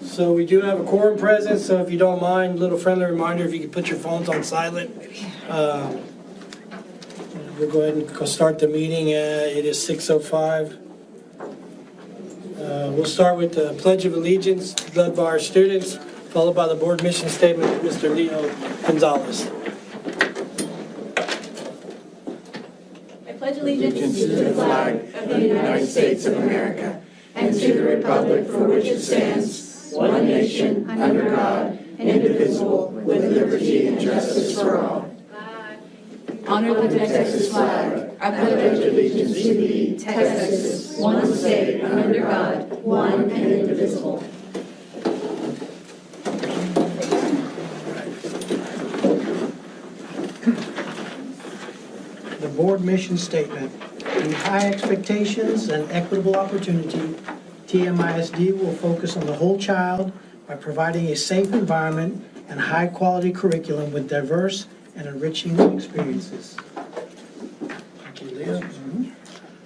So we do have a quorum present, so if you don't mind, little friendly reminder, if you could put your phones on silent. We'll go ahead and go start the meeting. It is 6:05. We'll start with the Pledge of Allegiance led by our students, followed by the board mission statement of Mr. Leo Gonzalez. I pledge allegiance to the flag of the United States of America and to the republic for which it stands, one nation, under God, indivisible, with liberty and justice for all. Honor the Texas flag. I pledge allegiance to thee, Texas, one state, under God, one and indivisible. The board mission statement. With high expectations and equitable opportunity, TMISD will focus on the whole child by providing a safe environment and high-quality curriculum with diverse and enriching experiences. Thank you, Leo.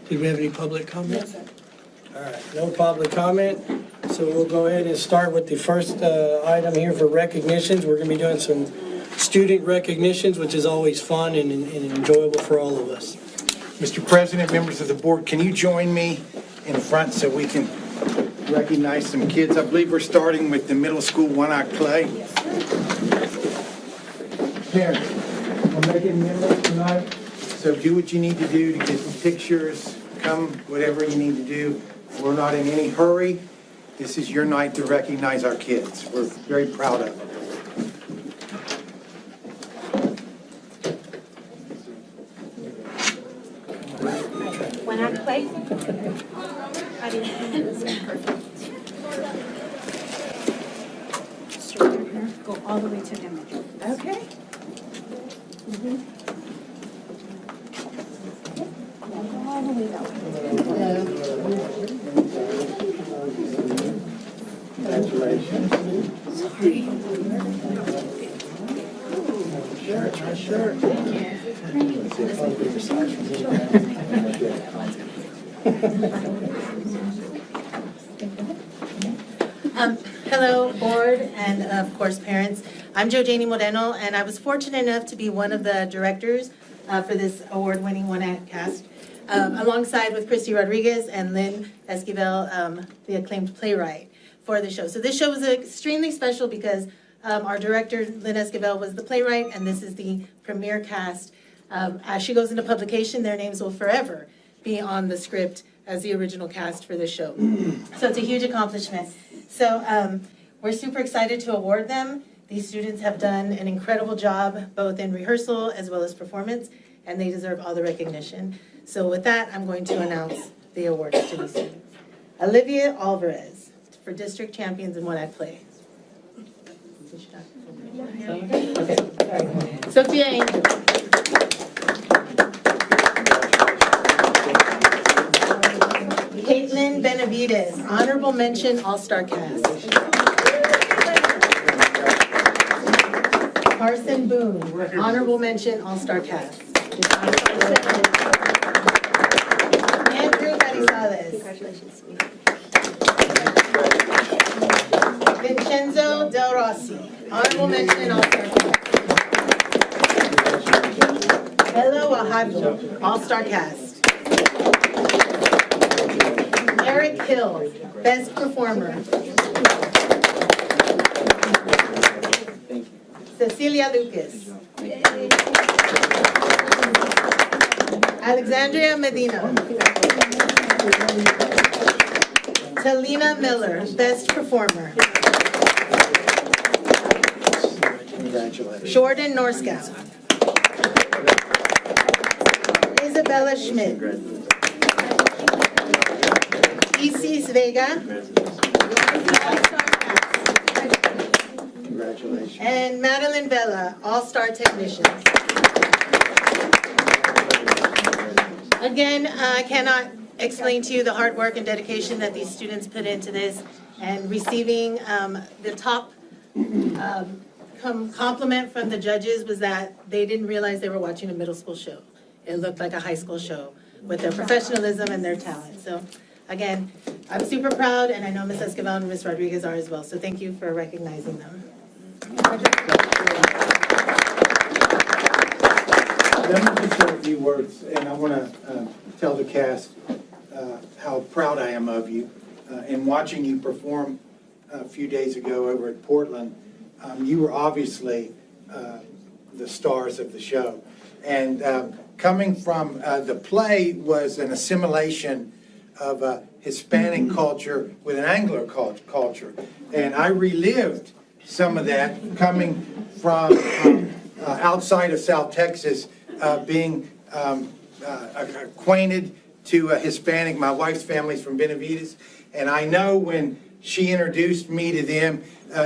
Do we have any public comment? All right, no public comment. So we'll go ahead and start with the first item here for recognitions. We're going to be doing some student recognitions, which is always fun and enjoyable for all of us. Mr. President, members of the board, can you join me in front so we can recognize some kids? I believe we're starting with the middle school one-act play. Parents, we're making memories tonight, so do what you need to do to get some pictures, come whatever you need to do. We're not in any hurry. This is your night to recognize our kids. We're very proud of them. When I play, I didn't go all the way to image. Okay. All the way down. Congratulations. Sorry. Sure. Hello, board, and of course, parents. I'm Jo Janie Moreno, and I was fortunate enough to be one of the directors for this award-winning one-act cast, alongside with Christy Rodriguez and Lynn Esquivel, the acclaimed playwright for the show. So this show was extremely special because our director, Lynn Esquivel, was the playwright, and this is the premiere cast. As she goes into publication, their names will forever be on the script as the original cast for this show. So it's a huge accomplishment. So we're super excited to award them. These students have done an incredible job, both in rehearsal as well as performance, and they deserve all the recognition. So with that, I'm going to announce the awards to these students. Olivia Alvarez for District Champions in One Act Play. Okay. Sophia Angel. Caitlin Benavides, honorable mention, all-star cast. Carson Boone, honorable mention, all-star cast. Andrew Marisales. Congratulations. Vincenzo Del Rossi, honorable mention, all-star cast. Hello Wahadjo, all-star cast. Eric Hill, best performer. Cecilia Lucas. Alexandria Medina. Talina Miller, best performer. Congratulations. Jordan Norskow. Isabella Schmidt. Isis Vega. Congratulations. And Madeline Vela, all-star technicians. Again, I cannot explain to you the hard work and dedication that these students put into this, and receiving the top compliment from the judges was that they didn't realize they were watching a middle school show. It looked like a high school show with their professionalism and their talent. So again, I'm super proud, and I know Ms. Escobar and Ms. Rodriguez are as well, so thank you for recognizing them. Let me just say a few words, and I want to tell the cast how proud I am of you. In watching you perform a few days ago over at Portland, you were obviously the stars of the show. And coming from the play was an assimilation of Hispanic culture with an Anglo culture. And I relived some of that coming from outside of South Texas, being acquainted to Hispanic. My wife's family's from Benavides, and I know when she introduced me to them,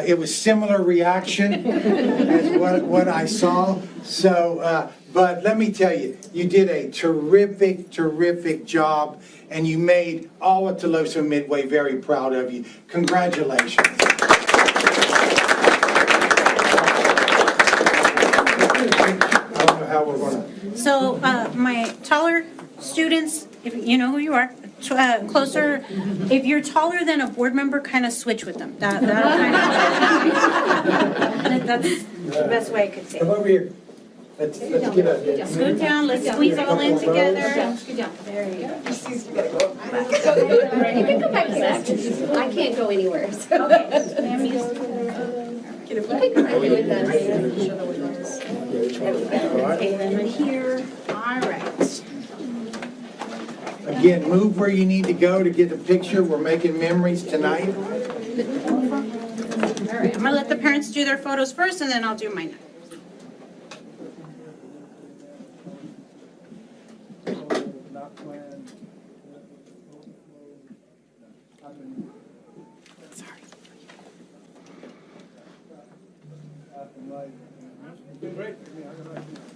it was similar reaction as what I saw. So, but let me tell you, you did a terrific, terrific job, and you made all of Tolosa Midway very proud of you. Congratulations. I don't know how we're going to. So my taller students, if you know who you are, closer, if you're taller than a board member, kind of switch with them. That's the best way I could say Come it. over here. Let's get up. Scoot down, let's squeeze all in together. Good job. There you go. You can go back to that. I can't go anywhere, so. Okay, Ma'am, you- You can come back with us. okay, then right here, all right. Again, move where you need to go to get the picture. We're making memories tonight. All right, I'm gonna let the parents do their photos first, and then I'll do mine.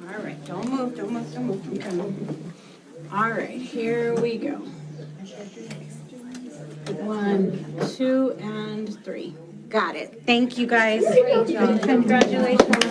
All right, don't move, don't move, don't move. I'm coming. All right, here we go. 1, 2, and 3. Got it. Thank you, guys. Great job. Congratulations.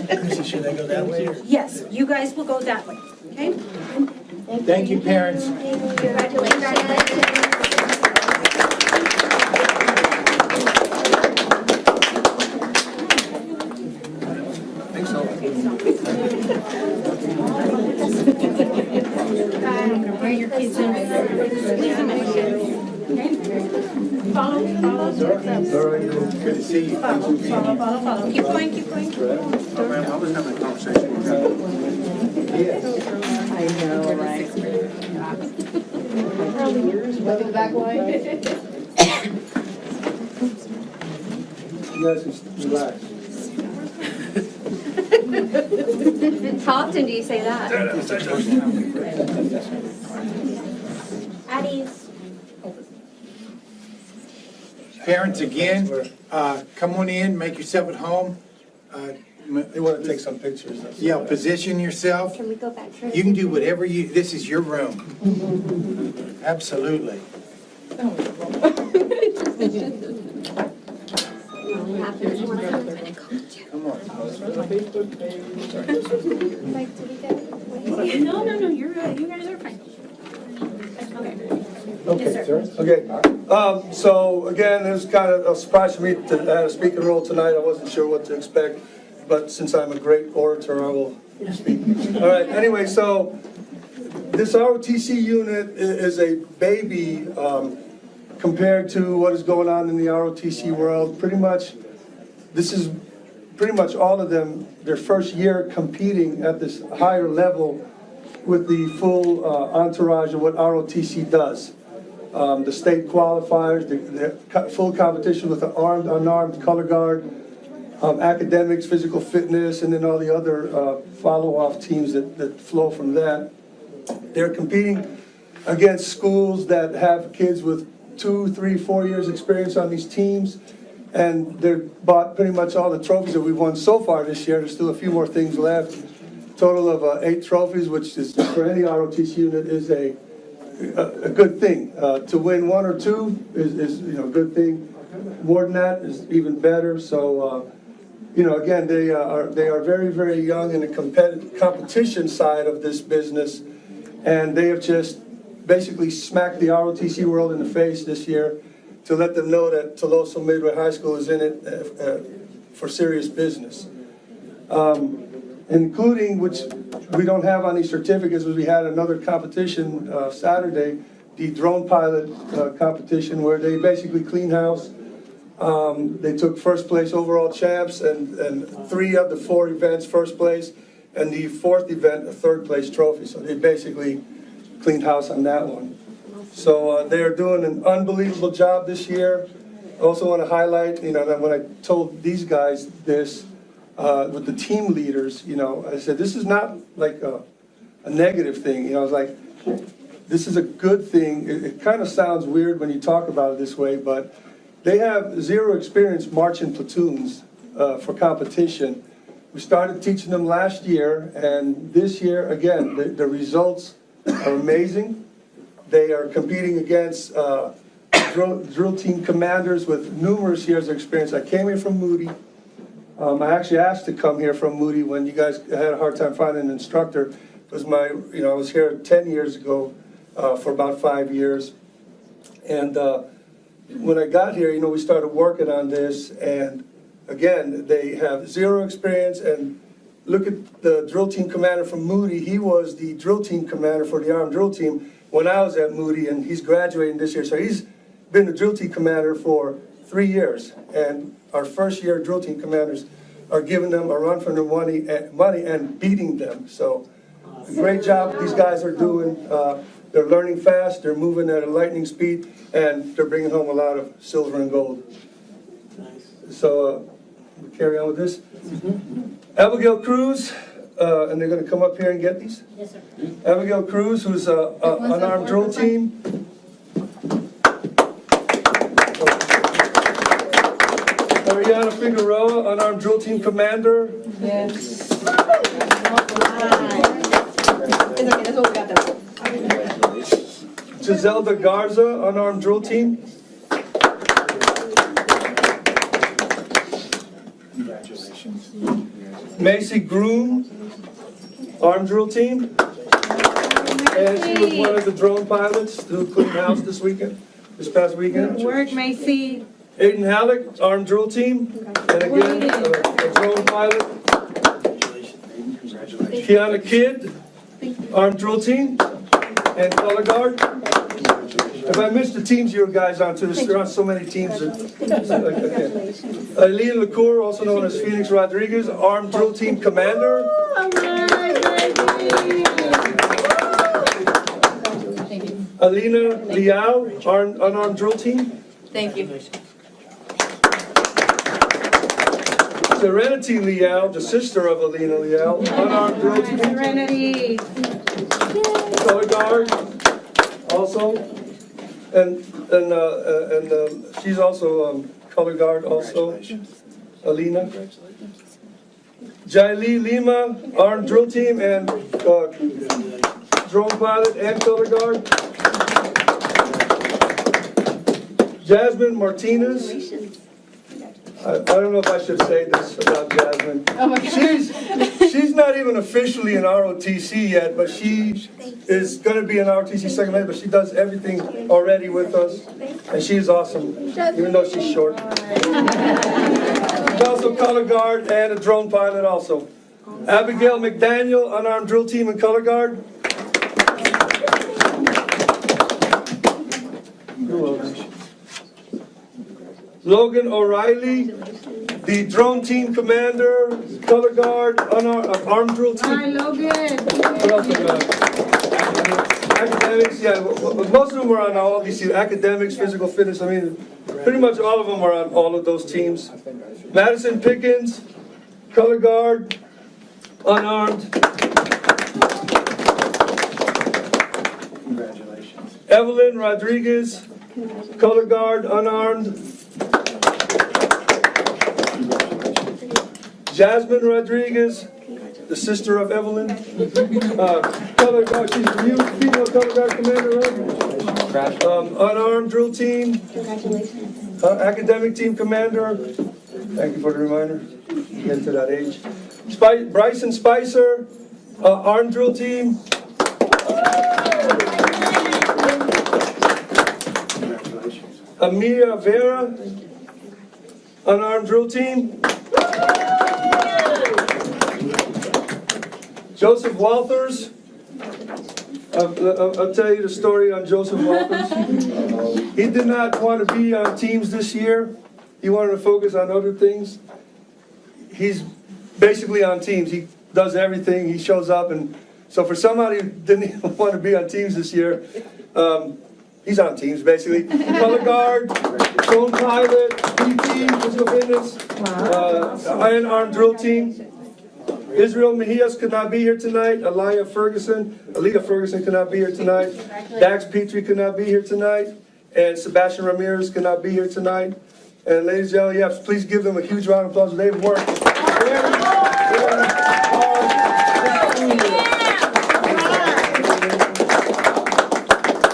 Chrissy, should I go that way or? Yes, you guys will go that way, okay? Thank you, parents. Bring your kids in. Squeeze them in. Follow. Good to see you. Follow. Keep going. I was having a conversation with her. Yes. Look at the back line. You guys can relax. How often do you say that? At ease. Parents, again, come on in, make yourself at home. They want to take some pictures. That's Yeah, all. position yourself. Can we go back to? You can do whatever this is your room. Absolutely. Come on. No, you guys are fine. Okay. Okay, Yes, sir. Okay. So again, it was kind of a surprise for me to have a speaking role tonight. I wasn't sure what to expect, but since I'm a great orator, I will speak. All right. Anyway, so this ROTC unit is a baby compared to what is going on in the ROTC world. Pretty much, this is pretty much all of them, their first year competing at this higher level with the full entourage of what ROTC does. The state qualifiers, the full competition with the armed, unarmed, color guard, academics, physical fitness, and then all the other follow-off teams that flow from that. They're competing against schools that have kids with 2, 3, 4 years experience on these teams. And they bought pretty much all the trophies that we've won so far this year. There's still a few more things left. Total of 8 trophies, which is, for any ROTC unit, is a good thing. To win 1 or 2 is a good thing. More than that is even better. So, again, they are very, very young in the competition side of this business. And they have just basically smacked the ROTC world in the face this year to let them know that Toloso Midway High School is in it for serious business. Including, which we don't have on these certificates, was we had another competition Saturday, the drone pilot competition, where they basically clean house. They took first place overall champs and 3 of the 4 events first place, and the 4th event a 3rd place trophy. So they basically cleaned house on that one. So they're doing an unbelievable job this year. I also want to highlight, that when I told these guys this, with the team leaders, I said, this is not like a negative thing. I was like, this is a good thing. It kind of sounds weird when you talk about it this way, but they have 0 experience marching platoons for competition. We started teaching them last year, and this year, again, the results are amazing. They are competing against drill team commanders with numerous years of experience. I came here from Moody. I actually asked to come here from Moody when you guys had a hard time finding an instructor. Because I was here 10 years ago for about 5 years. And when I got here, we started working on this. And again, they have 0 experience. And look at the drill team commander from Moody. He was the drill team commander for the Armed Drill Team when I was at Moody, and he's graduating this year. So he's been the drill team commander for 3 years. And our first year drill team commanders are giving them a run for their money and beating them. So a great job these guys are doing. They're learning fast, they're moving at a lightning speed, and they're bringing home a lot of silver and gold. So we'll carry on with this. Abigail Cruz, and they're going to come up here and get these. Yes, sir. Abigail Cruz, who's an unarmed drill team. Ariana Figueroa, unarmed drill team commander. Yes. It's okay, that's what we got there. Giselda Garza, unarmed drill team. Congratulations. Macy Groom, armed drill team. And she was one of the drone pilots who cleaned house this past weekend. Good work, Macy. Aiden Halleck, armed drill team. And again, a drone pilot. Congratulations. Kiana Kidd, armed drill team. And color guard. If I missed the teams you guys on too, there are so many teams. Eileen LaCour, also known as Phoenix Rodriguez, armed drill team commander. Alina Liao, unarmed drill team. Thank you. Serenity Liao, the sister of Alina Liao, unarmed drill team. Serenity. Color guard, also. And she's also color guard also. Alina. Jaili Lima, armed drill team and drone pilot and color guard. Jasmine Martinez. I don't know if I should say this about Jasmine. Oh my God. She's not even officially an ROTC yet, but she is going to be an ROTC second mate, but she does everything already with us, and she's awesome, even though she's short. She's also color guard and a drone pilot also. Abigail McDaniel, unarmed drill team and color guard. Logan O'Reilly, the drone team commander, color guard, armed drill team. Hi, Logan. What else we got? Academics, yeah, most of them were on all these teams. Academics, physical fitness, I mean, pretty much all of them were on all of those teams. Madison Pickens, color guard, unarmed. Congratulations. Evelyn Rodriguez, color guard, unarmed. Jasmine Rodriguez, the sister of Evelyn. Color guard, she's the new female color guard commander, right? Unarmed drill team. Congratulations. Academic team commander. Thank you for the reminder. Getting to that age. Bryson Spicer, armed drill team. Amelia Vera, unarmed drill team. Joseph Walters. I'll tell you the story on Joseph Walters. He did not want to be on teams this year. He wanted to focus on other things. He's basically on teams. He does everything. He shows up. And so for somebody who didn't even want to be on teams this year, he's on teams, basically. Color guard, drone pilot, PT, physical fitness, iron arm drill team. Israel Mejias could not be here tonight. Aaliyah Ferguson could not be here tonight. Dax Petrie could not be here tonight. And Sebastian Ramirez could not be here tonight. And ladies and gentlemen, yes, please give them a huge round of applause. They've worked very hard.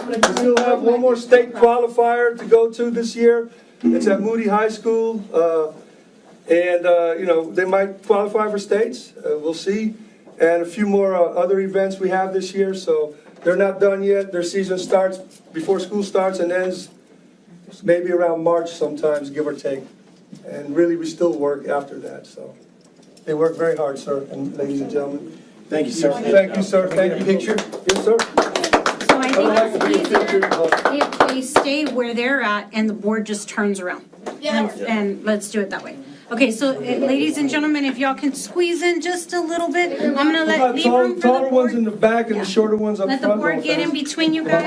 We still have one more state qualifier to go to this year. It's at Moody High School. They might qualify for states. We'll see. And a few more other events we have this year. So they're not done yet. Their season starts before school starts and ends maybe around March sometimes, give or take. And really, we still work after that. So they work very hard, sir and ladies and gentlemen. Thank you, sir. Thank you, sir. Thank you. Picture? Yes, sir. So I think it's easier if they stay where they're at and the board just turns around. And let's do it that way. Okay, so ladies and gentlemen, if y'all can squeeze in just a little bit, I'm gonna leave room for the Taller ones in board. the back and the shorter ones up Let front. the board get in between you guys.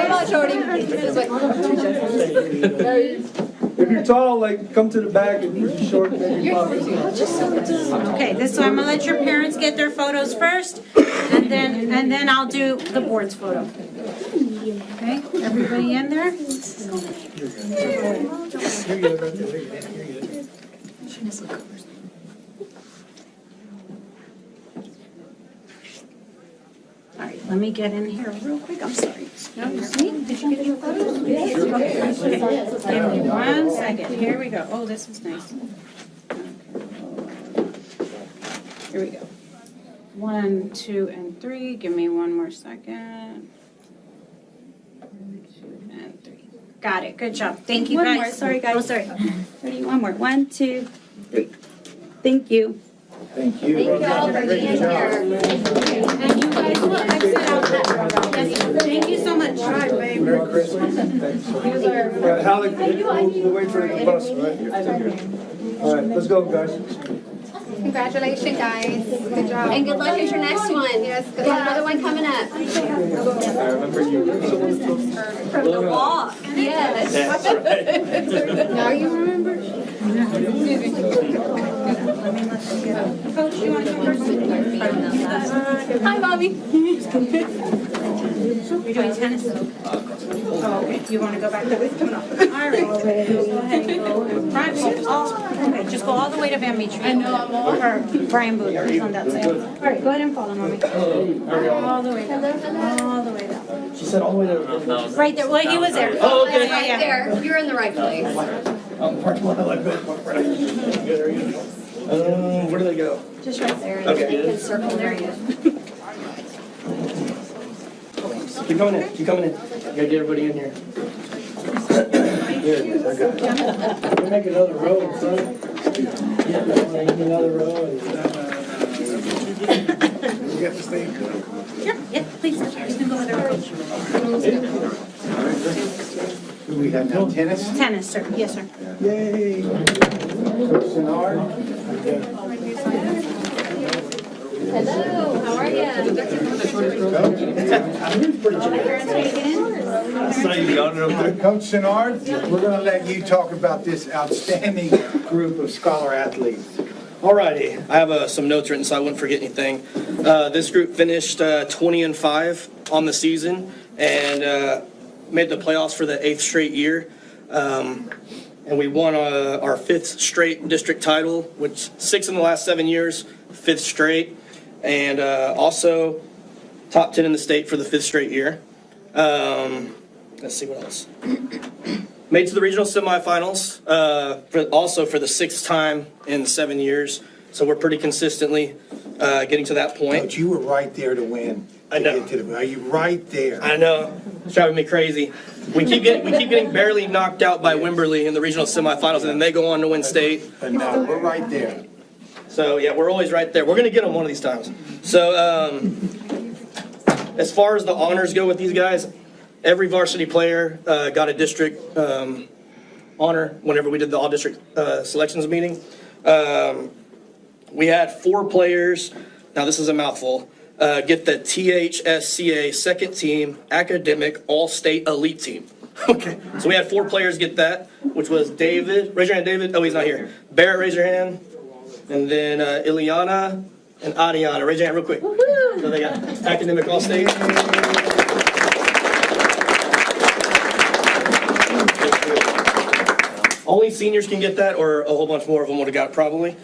If you're tall, like, come to the back, and if you're short, maybe Okay, so I'm gonna let your parents get their photos first, and then I'll do the board's photo. Okay, everybody in there? All right, let me get in here real quick, I'm sorry. Excuse me, did you get your photos? Give me 1 second, here we go. Oh, this is nice. Okay. Here we go. 1, 2, and 3, give me 1 more second. 1, 2, and 3. Got it, good job, thank you guys. One more, sorry, guys. Oh, sorry. Ready, one more. 1, 2, 3. Thank you. Thank you. Thank you all for being here. And you guys will exit out that. Yes, thank you so much. Merry Christmas. Halleck, we'll wait for the bus, right? All right, let's go, guys. Congratulations, guys. Good job. And good luck at your next one. Yes, good luck. Another one coming up. I remember you. From the walk. Yes. That's right. Now you remember? Coach, you want to come first? Hi, Bobby. You're doing tennis? Oh, okay. You want to go back that way? All right. Go ahead and go. Okay, just go all the way to Van Beach. I know, I'm all. Or Brian Booth, he's on that side. All right, go ahead and follow, mommy. All the way down. All the way down. She said all the way to. Right there, well, he was there. Oh, okay. Yeah, Right yeah, yeah. there. You're in the right place. Where do they go? Just right there. Okay. You can circle there. Keep coming in, keep coming in. Gotta get everybody in here. There it is, I got it. We'll make another row in front. Yeah, make another row and. You got this thing? Sure, yeah, please, you can go with our coach. Who we have now? Tennis? Tennis, sir, yes, sir. Yay. Coach Sinnard? Hello, how are you? Coach Sinnard, we're going to let you talk about this outstanding group of scholar athletes. Alrighty, I have some notes written so I wouldn't forget anything. This group finished 20-5 on the season and made the playoffs for the 8th straight year. And we won our 5th straight district title, which 6 in the last 7 years, 5th straight. And also top 10 in the state for the 5th straight year. Let's see what else. Made to the regional semifinals, also for the 6th time in 7 years. So we're pretty consistently getting to that point. But you were right there to win. I know. Are you right there? I know. It's driving me crazy. We keep getting barely knocked out by Wimberley in the regional semifinals, and then they go on to win state. But no, we're right there. So yeah, we're always right there. We're gonna get them one of these times. So as far as the honors go with these guys, every varsity player got a district honor whenever we did the all-district selections meeting. We had 4 players. Now this is a mouthful. Get the THSCA second team academic all-state elite team. Okay, so we had 4 players get that, which was David. Raise your hand, David. Oh, he's not here. Barrett, raise your hand. And then Ileana and Adiana. Raise your hand real quick. So they got academic all-state. Only seniors can get that, or a whole bunch more of them would have got it probably.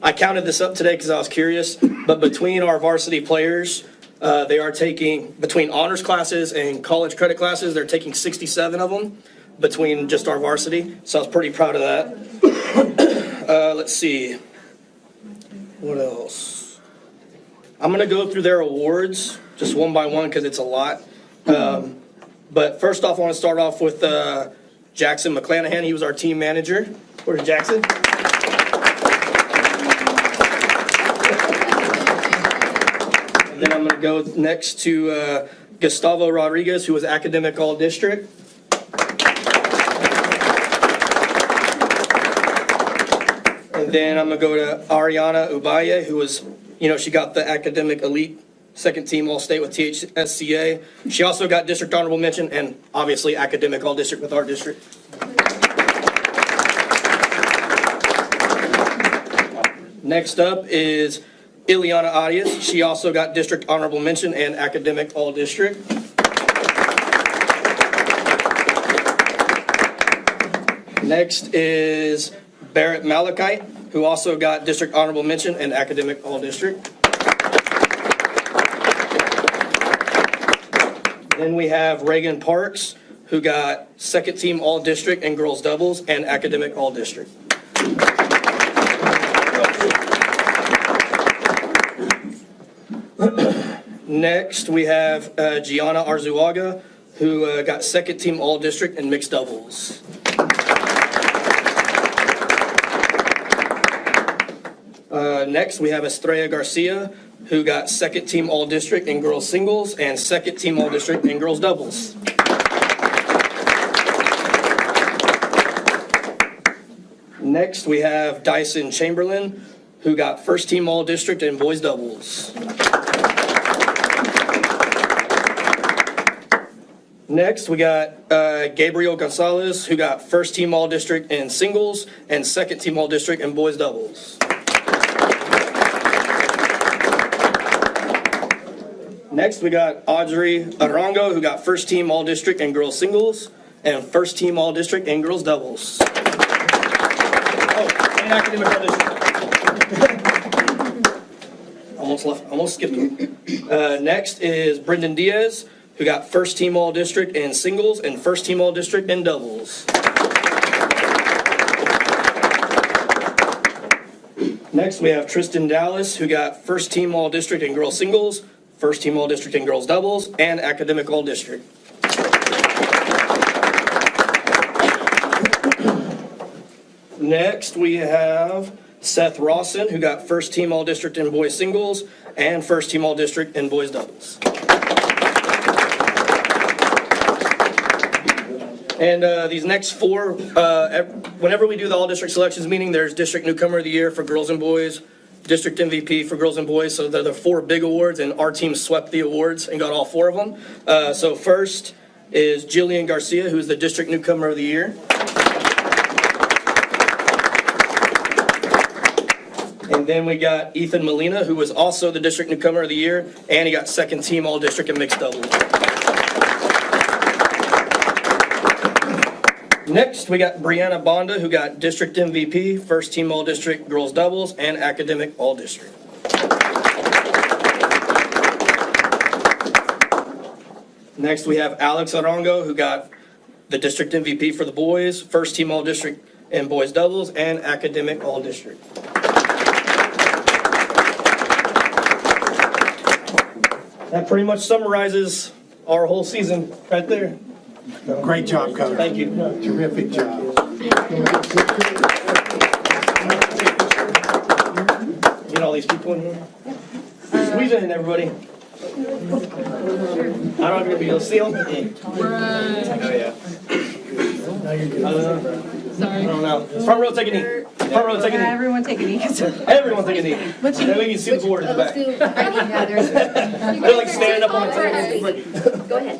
I counted this up today because I was curious, but between our varsity players, they are taking, between honors classes and college credit classes, they're taking 67 of them between just our varsity, so I was pretty proud of that. Let's see. What else? I'm going to go through their awards just one by one because it's a lot. But first off, I want to start off with Jackson McClanahan. He was our team manager. Where's Jackson? And then I'm going to go next to Gustavo Rodriguez, who was academic all-district. And then I'm going to go to Ariana Ubaye, who was, she got the academic elite second team all-state with THSCA. She also got district honorable mention and obviously academic all-district with our district. Next up is Ileana Arias. She also got district honorable mention and academic all-district. Next is Barrett Malachite, who also got district honorable mention and academic all-district. Then we have Reagan Parks, who got second team all-district and girls doubles and academic all-district. Next, we have Gianna Arzuaga, who got second team all-district and mixed doubles. Next, we have Estrella Garcia, who got second team all-district in girls singles and second team all-district in girls doubles. Next, we have Dyson Chamberlain, who got first team all-district in boys doubles. Next, we got Gabriel Gonzalez, who got first team all-district in singles and second team all-district in boys doubles. Next, we got Audrey Arango, who got first team all-district in girls singles and first team all-district in girls doubles. Oh, and academic all-district. Almost skipped one. Next is Brendan Diaz, who got first team all-district in singles and first team all-district in doubles. Next, we have Tristan Dallas, who got first team all-district in girls singles, first team all-district in girls doubles, and academic all-district. Next, we have Seth Rawson, who got first team all-district in boys singles and first team all-district in boys doubles. And these next 4, whenever we do the all-district selections meeting, there's District Newcomer of the Year for girls and boys, District MVP for girls and boys, so they're the 4 big awards, and our team swept the awards and got all 4 of them. So first is Jillian Garcia, who's the District Newcomer of the Year. And then we got Ethan Molina, who was also the District Newcomer of the Year, and he got second team all-district and mixed doubles. Next, we got Brianna Bonda, who got district MVP, first team all-district girls doubles, and academic all-district. Next, we have Alex Arango, who got the district MVP for the boys, first team all-district in boys doubles, and academic all-district. That pretty much summarizes our whole season right there. Great job, Coach. Thank you. Terrific job. Get all these people in here. Squeeze in, everybody. I don't know if you're gonna be able to see them. Oh, yeah. Sorry. I don't know. Front row, take a knee. Front row, take a knee. Everyone take a knee. Everyone take a knee. Then we can see the board in the back. They're like standing up on the table. Go ahead.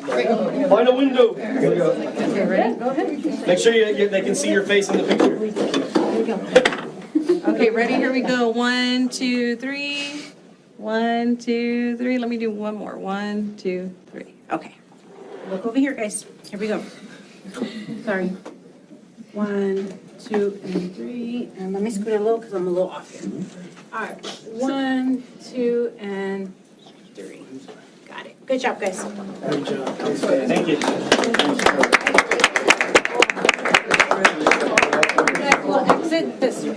Find a window. Here we go. Okay, ready? Go ahead. Make sure they can see your face in the picture. Okay, ready? Here we go. 1, 2, 3. 1, 2, 3. Let me do one more. 1, 2, 3. Okay. Look over here, guys. Here we go. Sorry. 1, 2, and 3. And let me scoot a little because I'm a little off here. All right. 1, 2, and 3. Got it. Good job, guys. Good job. Thank you. We'll exit this way.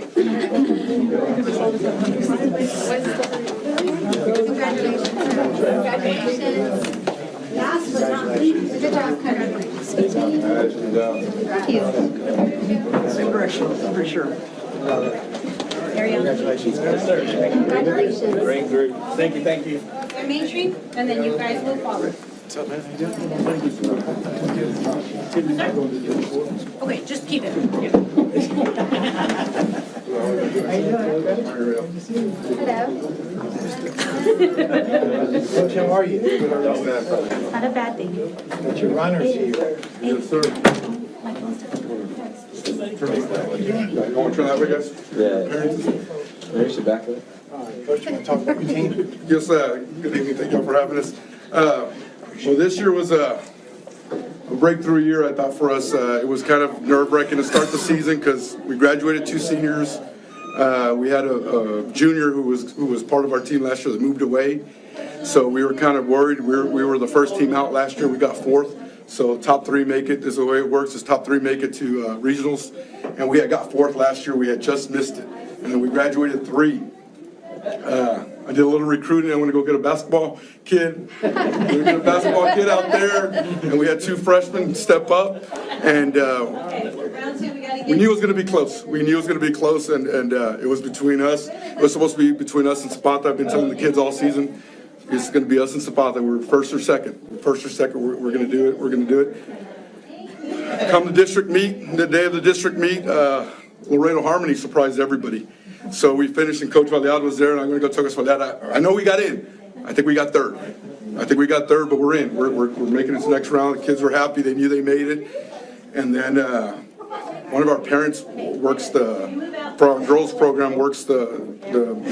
Congratulations. Last but not least, good job. Congratulations. Thank you. For sure. Congratulations. Great group. Thank you, thank you. And Main Street, and then you guys will follow. Okay, just keep it. Hello. Coach, how are you? Not a bad thing. Got your runners here. Yes, sir. You want to turn that way, guys? Yeah. Maybe you should back up. Coach, you want to talk about your team? Yes, good evening. Thank y'all for having us. Well, this year was a breakthrough year, I thought, for us. It was kind of nerve-wracking to start the season because we graduated 2 seniors. We had a junior who was part of our team last year that moved away. So we were kind of worried. We were the first team out last year. We got 4th. So top 3 make it. This is the way it works, is top 3 make it to regionals. And we had got 4th last year. We had just missed it. And then we graduated 3. I did a little recruiting. I want to go get a basketball kid. We get a basketball kid out there, and we had 2 freshmen step up, and we knew it was going to be close. We knew it was going to be close, and it was between us. It was supposed to be between us and Zapata. I've been telling the kids all season, it's going to be us and Zapata. We're first or second. First or second, we're going to do it. We're going to do it. Come the district meet, the day of the district meet, Laredo Harmony surprised everybody. So we finished, and Coach Valiad was there, and I'm going to go talk us about that. I know we got in. I think we got 3rd. But we're in. We're making it to the next round. The kids were happy. They knew they made it. And then one of our parents works for our girls program, works the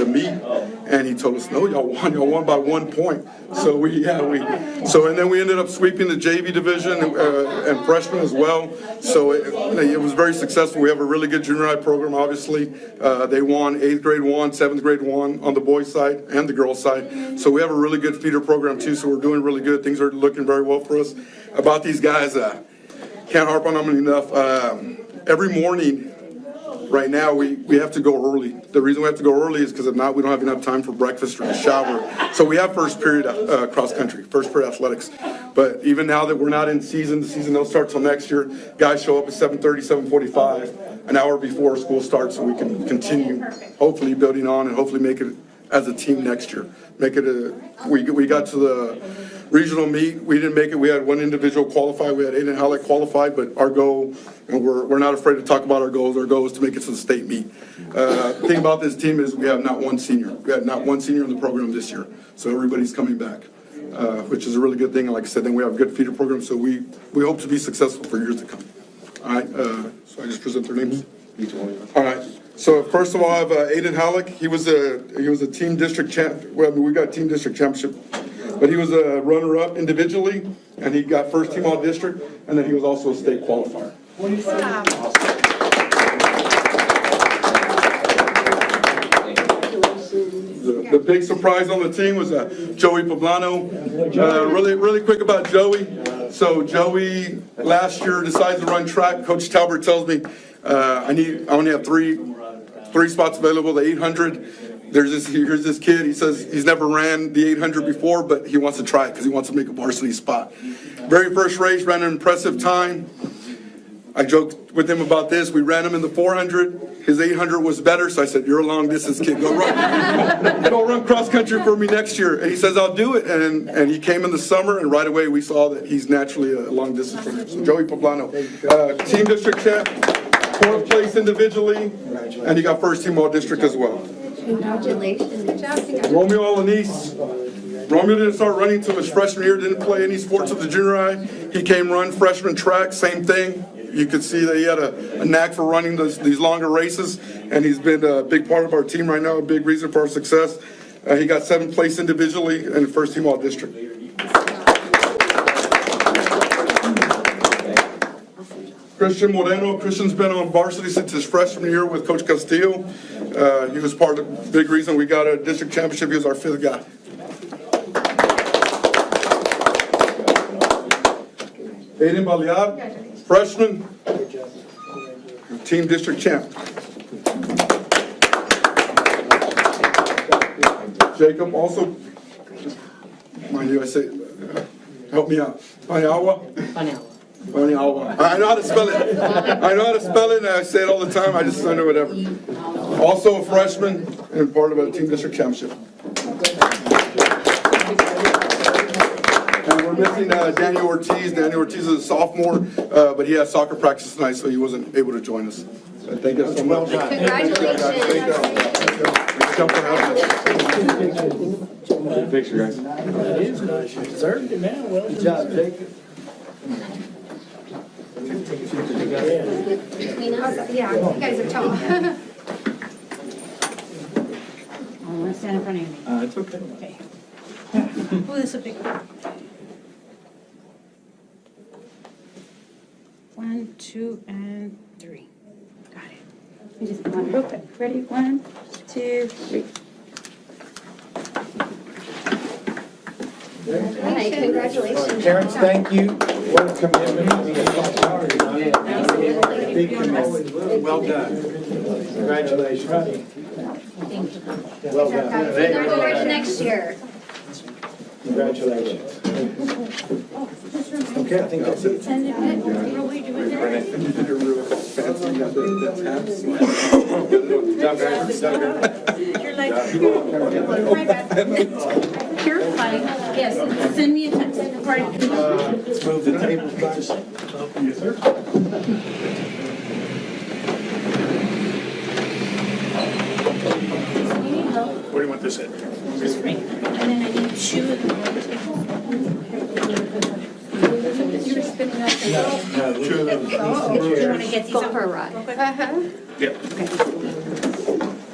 meet, and he told us, no, y'all won by 1 point. So and then we ended up sweeping the JV division and freshmen as well. So it was very successful. We have a really good junior high program, obviously. They won 8th grade 1, 7th grade 1 on the boys' side and the girls' side. So we have a really good feeder program too. So we're doing really good. Things are looking very well for us. About these guys, can't harp on them enough. Every morning, right now, we have to go early. The reason we have to go early is because if not, we don't have enough time for breakfast or to shower. So we have first period cross country, first period athletics. But even now that we're not in season, the season don't start till next year. Guys show up at 7:30, 7:45, an hour before school starts, so we can continue, hopefully building on and hopefully make it as a team next year. We got to the regional meet. We didn't make it. We had 1 individual qualify. We had Aiden Halleck qualified, but our goal, and we're not afraid to talk about our goals. Our goal is to make it to the state meet. The thing about this team is we have not 1 senior. We had not 1 senior in the program this year. So everybody's coming back, which is a really good thing. And like I said, then we have a good feeder program. So we hope to be successful for years to come. All right. So I just present their names. All right. So first of all, I have Aiden Halleck. He was a team district champ. Well, we got team district championship, but he was a runner-up individually, and he got first team all district, and then he was also a state qualifier. The big surprise on the team was Joey Poblano. Really quick about Joey. So Joey last year decides to run track. Coach Talbert tells me I only have three spots available, the 800. Here's this kid. He says he's never ran the 800 before, but he wants to try it because he wants to make a varsity spot. Very first race, ran an impressive time. I joked with him about this. We ran him in the 400. His 800 was better, so I said, "You're a long distance kid. Go run cross country for me next year." And he says, "I'll do it." And he came in the summer, and right away we saw that he's naturally a long distance runner. So Joey Poblano, team district champ, 4th place individually, and he got first team all district as well. Congratulations. Romeo Alanis. Romeo didn't start running until his freshman year, didn't play any sports at the junior high. He came run freshman track, same thing. You could see that he had a knack for running these longer races, and he's been a big part of our team right now, a big reason for our success. He got 7th place individually and first team all district. Christian Moreno. Christian's been on varsity since his freshman year with Coach Castillo. He was part of the big reason we got a district championship. He was our 5th guy. Aiden Baliar, freshman, team district champ. Jacob also, mind you, I say, help me out. Paniawa? Paniawa. I know how to spell it. And I say it all the time. I just don't know whatever. Also a freshman and part of a team district championship. And we're missing Daniel Ortiz. Daniel Ortiz is a sophomore, but he has soccer practice tonight, so he wasn't able to join us. Thank you so much. Congratulations. Picture, guys. That is nice. You deserved it, man. Well Good job, Jacob. Between us, yeah, you guys are tall. I want to stand in front of you. It's okay. Okay. Oh, this is a big one. 1, 2, and 3. Got it. You just come on real quick. Ready? 1, 2, 3. Hi, congratulations. Parents, thank you. What a commitment. Big commitment. Well done. Congratulations. Well done. Congratulations next year. Congratulations. Okay, I think that's it. You're like, my bad. You're fine. Yes, send me a text. Let's move the table back. Yes, sir. Where do you want this at? Just right here. And then I need 2 of the You were spinning up. Do you want to get these Go up for a ride. Yep. Okay.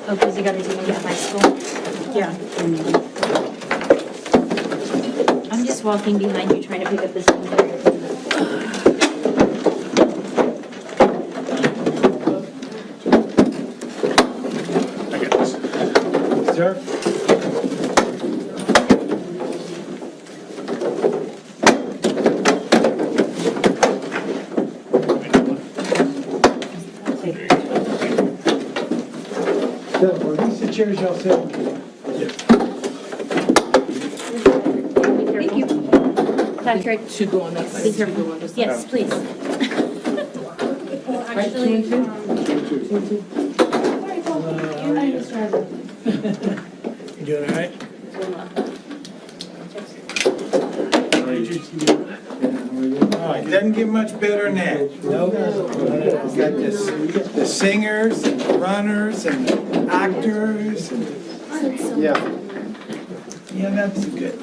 Oh, because you got to take it at my school? Yeah. I'm just walking behind you trying to pick up this one. I got this. Sir? Are these the chairs y'all sit on? Thank you. Patrick. Should go on that side. Be careful. Yes, please. Actually, You doing all right? It doesn't get much better than that. No. We got the singers and the runners and the actors. Yeah. Yeah, that's good.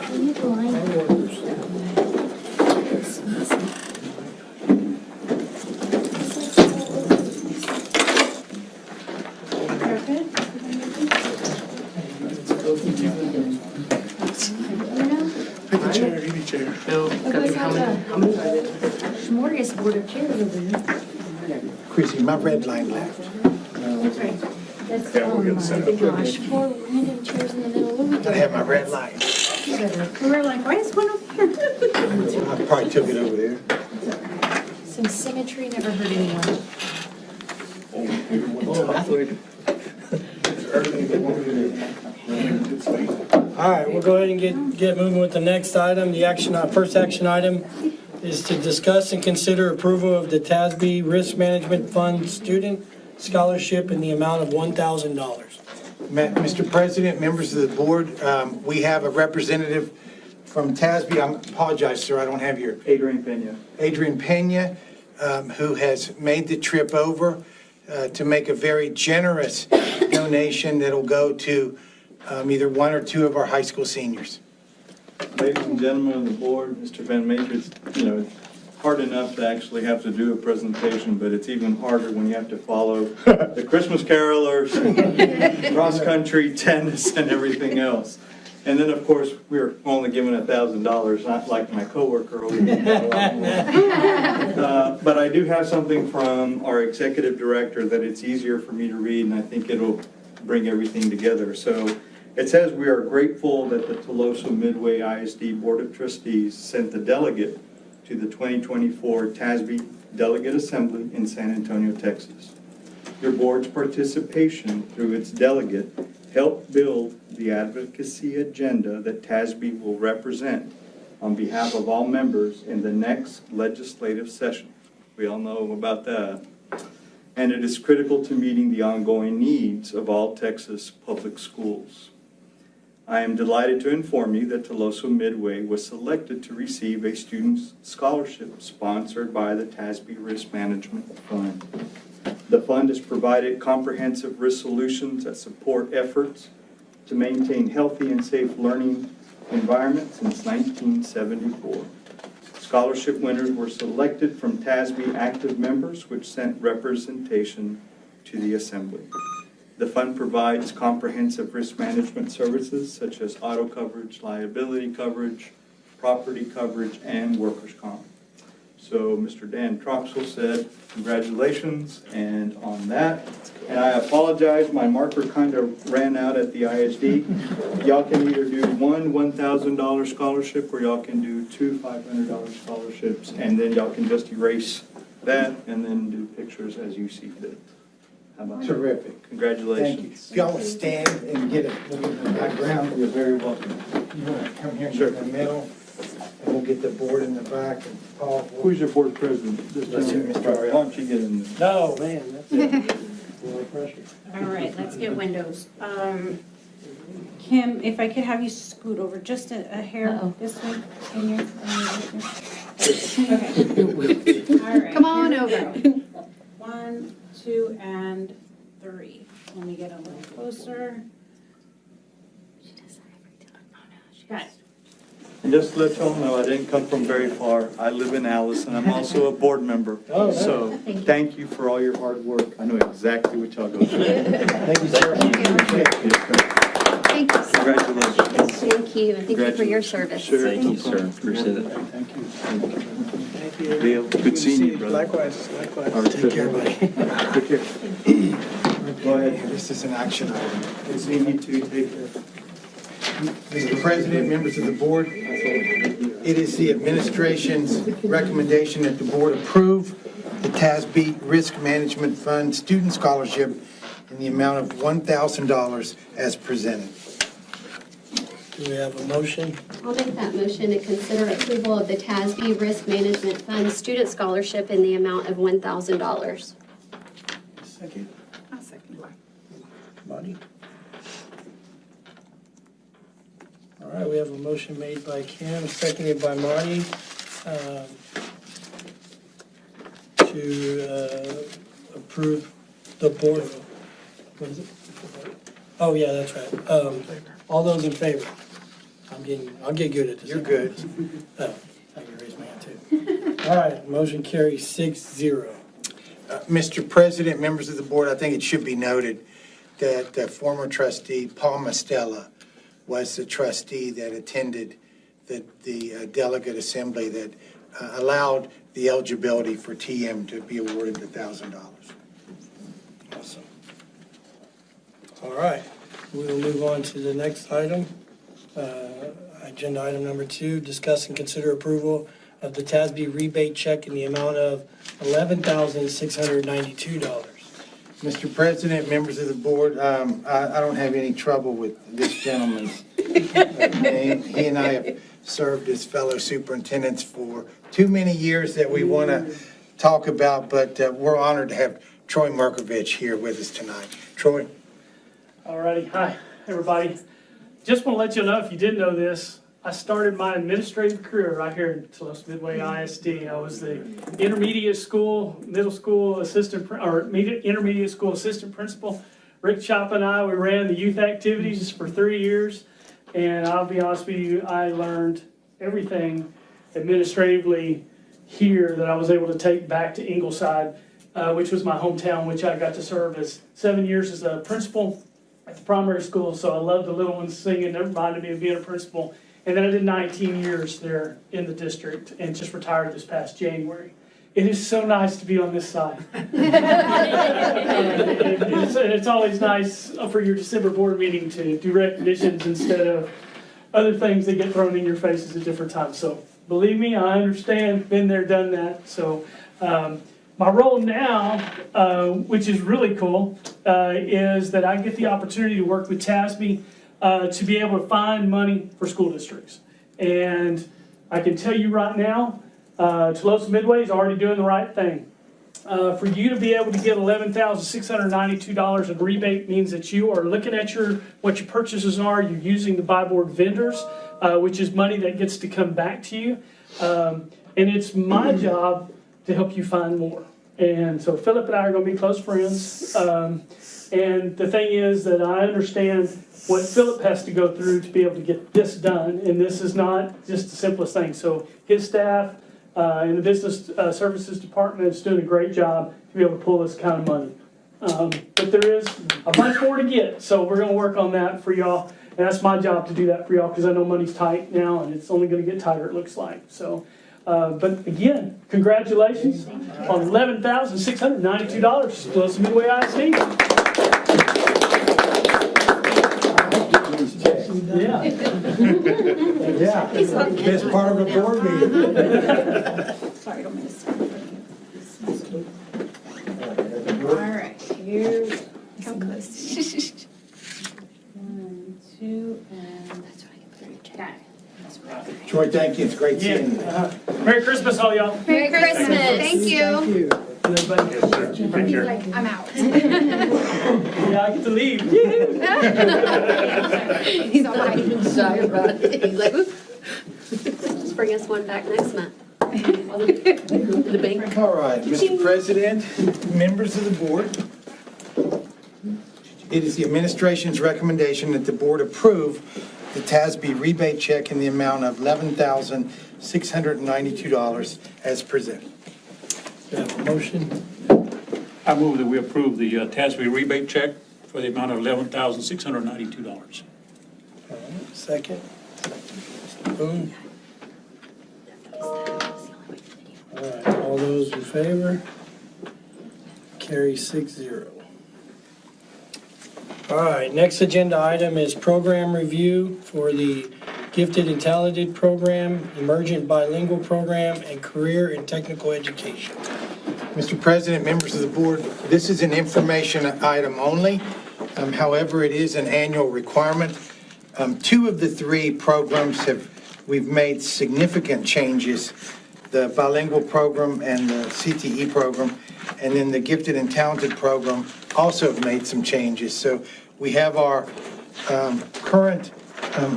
Smorgasbord of chairs over here. Chrissy, my red line left. That's, gosh, 4 random chairs in the middle. What are we I doing? have my red line. We were like, why is one over here? I probably took it over there. Some symmetry never hurt anyone. All right, we'll go ahead and get moving with the next item. The first action item is to discuss and consider approval of the TASB Risk Management Fund Student Scholarship in the amount of $1,000. Mr. President, members of the board, we have a representative from TASB. I apologize, sir, I don't have your. Adrian Pena. Adrian Pena, who has made the trip over to make a very generous donation that'll go to either one or two of our high school seniors. Ladies and gentlemen of the board, Mr. Van Matrix, it's hard enough to actually have to do a presentation, but it's even harder when you have to follow the Christmas carolers, cross-country, tennis, and everything else. And then, of course, we're only given $1,000, not like my coworker over here. But I do have something from our executive director that it's easier for me to read, and I think it'll bring everything together. So it says, we are grateful that the Tolosa Midway ISD Board of Trustees sent the delegate to the 2024 TASB Delegate Assembly in San Antonio, Texas. Your board's participation through its delegate helped build the advocacy agenda that TASB will represent on behalf of all members in the next legislative session. We all know about that. And it is critical to meeting the ongoing needs of all Texas public schools. I am delighted to inform you that Tolosa Midway was selected to receive a student scholarship sponsored by the TASB Risk Management Fund. The fund has provided comprehensive risk solutions that support efforts to maintain healthy and safe learning environments since 1974. Scholarship winners were selected from TASB active members, which sent representation to the Assembly. The fund provides comprehensive risk management services such as auto coverage, liability coverage, property coverage, and workers' comp. So Mr. Dan Troxel said, congratulations, and on that. And I apologize, my marker kind of ran out at the ISD. Y'all can either do one $1,000 scholarship or y'all can do two $500 scholarships, and then y'all can just erase that and then do pictures as you see fit. How about that? Terrific. Congratulations. Thank you. If y'all would stand and get a look at the background. You're very welcome. You want to come here and get in the middle, and we'll get the board in the back. And Paul, Who's your board president? This Let's see, Mr. gentleman. Why don't you get in there? No, man, that's it. Boy, pressure. All right, let's get windows. Kim, if I could have you scoot over just a hair this way. In your, okay. All right. Come on here we over. go. 1, 2, and 3. Let me get a little closer. Got it. And just to let y'all know, I didn't come from very far. I live in Alice, and I'm also a board member. Oh, nice. So thank you for all your hard work. I know exactly what y'all go through. thank you, sir. Thank you so much. Congratulations. Thank you, and thank you for your service. Sure. Thank you, sir. Appreciate it. Thank you. Thank you. Bill, good seeing you, brother. Likewise, likewise. All right, Take care, buddy. Take care. Go ahead. This is an action item. Good seeing you too. Take care. Mr. President, members of the board, it is the administration's recommendation that the board approve the TASB Risk Management Fund Student Scholarship in the amount of $1,000 as presented. Do we have a motion? I'll make that motion to consider approval of the TASB Risk Management Fund Student Scholarship in the amount of $1,000. Second. I'll second. Marty? All right, we have a motion made by Kim, seconded by Marty, to approve the board. What is it? Oh, yeah, that's right. All those in favor? I'll get good at this. You're good. Oh, I can raise my hand too. All right, motion carries 6-0. Mr. President, members of the board, I think it should be noted that former trustee Paul Mastella was the trustee that attended the delegate assembly that allowed the eligibility for TM to be awarded the $1,000. Awesome. All right, we'll move on to the next item. Agenda item number 2, discuss and consider approval of the TASB rebate check in the amount of $11,692. Mr. President, members of the board, I don't have any trouble with this gentleman's name. He and I have served as fellow superintendents for too many years that we want to talk about, but we're honored to have Troy Markovich here with us tonight. Troy? Alrighty, hi, everybody. Just want to let you know, if you didn't know this, I started my administrative career right here in Tuloso Midway ISD. I was the intermediate school, middle school assistant, intermediate school assistant principal. Rick Chop and I, we ran the youth activities for 3 years. And I'll be honest with you, I learned everything administratively here that I was able to take back to Ingleside, which was my hometown, which I got to serve as 7 years as a principal at the primary school. So I loved the little ones singing. That reminded me of being a principal. And then I did 19 years there in the district and just retired this past January. It is so nice to be on this side. It's always nice for your December board meeting to do recognitions instead of other things that get thrown in your faces at different times. So believe me, I understand, been there, done that. So my role now, which is really cool, is that I get the opportunity to work with TASB to be able to find money for school districts. And I can tell you right now, Tuloso Midway is already doing the right thing. For you to be able to get $11,692 in rebate means that you are looking at what your purchases are, you're using the buy board vendors, which is money that gets to come back to you. And it's my job to help you find more. And so Philip and I are going to be close friends. And the thing is that I understand what Philip has to go through to be able to get this done. And this is not just the simplest thing. So his staff in the business services department is doing a great job to be able to pull this kind of money. But there is a bunch more to get. So we're going to work on that for y'all. And that's my job to do that for y'all because I know money's tight now and it's only going to get tighter, it looks like. So, but again, congratulations on $11,692 Tuloso Midway ISD. Yeah. Yeah, best part of a board meeting. Sorry, don't miss. All right, here, come close. 1, 2, and that's what I can put it. Got it. Troy, thank you. It's great seeing you. Merry Christmas, all y'all. Merry Christmas. Thank you. Thank you. He's like, I'm out. Yeah, I get to leave. He's all right. Shy about it. He's like, "Oop." Just bring us one back next month. The bank. All right, Mr. President, members of the board, it is the administration's recommendation that the board approve the TASB rebate check in the amount of $11,692 as presented. Do you have a motion? I move that we approve the TASB rebate check for the amount of $11,692. All right, second. Mr. Boone. All right, all those in favor? Carry 6-0. All right, next agenda item is program review for the Gifted and Talented Program, Emergent Bilingual Program, and Career and Technical Education. Mr. President, members of the board, this is an information item only. However, it is an annual requirement. 2 of the 3 programs we've made significant changes. The bilingual program and the CTE program, and then the Gifted and Talented program also have made some changes. So we have our current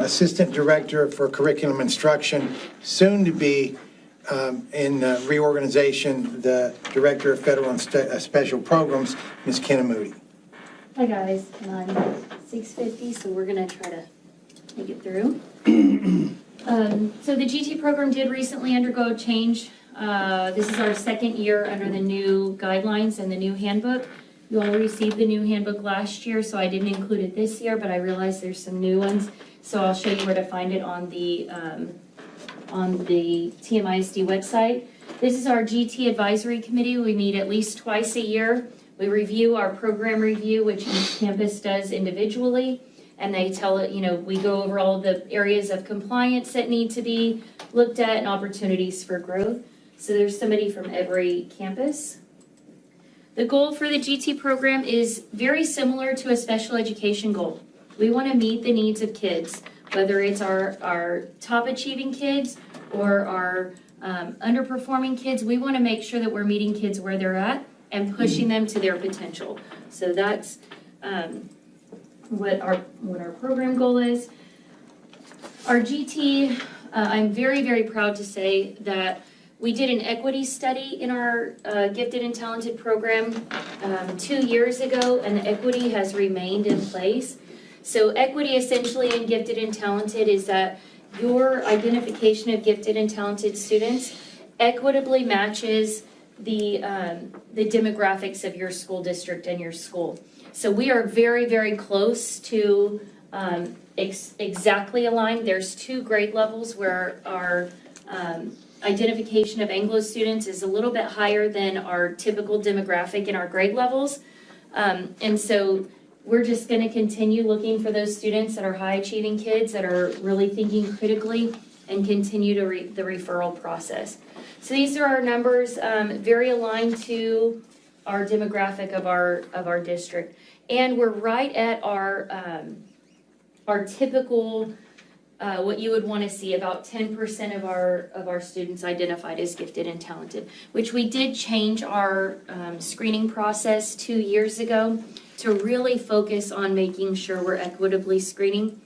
Assistant Director for Curriculum Instruction, soon to be in reorganization, the Director of Federal and Special Programs, Ms. Kenna Moody. Hi guys, I'm 6:50, so we're gonna try to make it through. So the GT program did recently undergo a change. This is our second year under the new guidelines and the new handbook. You all received the new handbook last year, so I didn't include it this year, but I realized there's some new ones. So I'll show you where to find it on the on the TMISD website. This is our GT Advisory Committee. We meet at least twice a year. We review our program review, which each campus does individually, and they tell it, we go over all the areas of compliance that need to be looked at and opportunities for growth. So there's somebody from every campus. The goal for the GT program is very similar to a special education goal. We want to meet the needs of kids, whether it's our top achieving kids or our underperforming kids. We want to make sure that we're meeting kids where they're at and pushing them to their potential. So that's what our program goal is. Our GT, I'm very, very proud to say that we did an equity study in our gifted and talented program 2 years ago, and the equity has remained in place. So equity essentially in gifted and talented is that your identification of gifted and talented students equitably matches the demographics of your school district and your school. So we are very, very close to exactly aligned. There's 2 grade levels where our identification of Anglo students is a little bit higher than our typical demographic in our grade levels. And so we're just going to continue looking for those students that are high achieving kids that are really thinking critically and continue to the referral process. So these are our numbers, very aligned to our demographic of our district. And we're right at our typical what you would want to see, about 10% of our students identified as gifted and talented, which we did change our screening process 2 years ago to really focus on making sure we're equitably screening.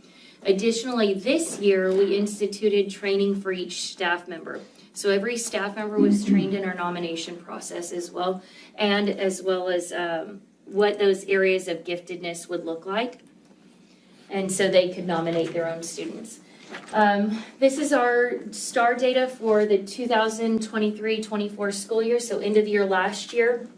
Additionally, this year we instituted training for each staff member. So every staff member was trained in our nomination process as well as what those areas of giftedness would look like. And so they could nominate their own students. This is our STAR data for the 2023-24 school year, so end of year last year.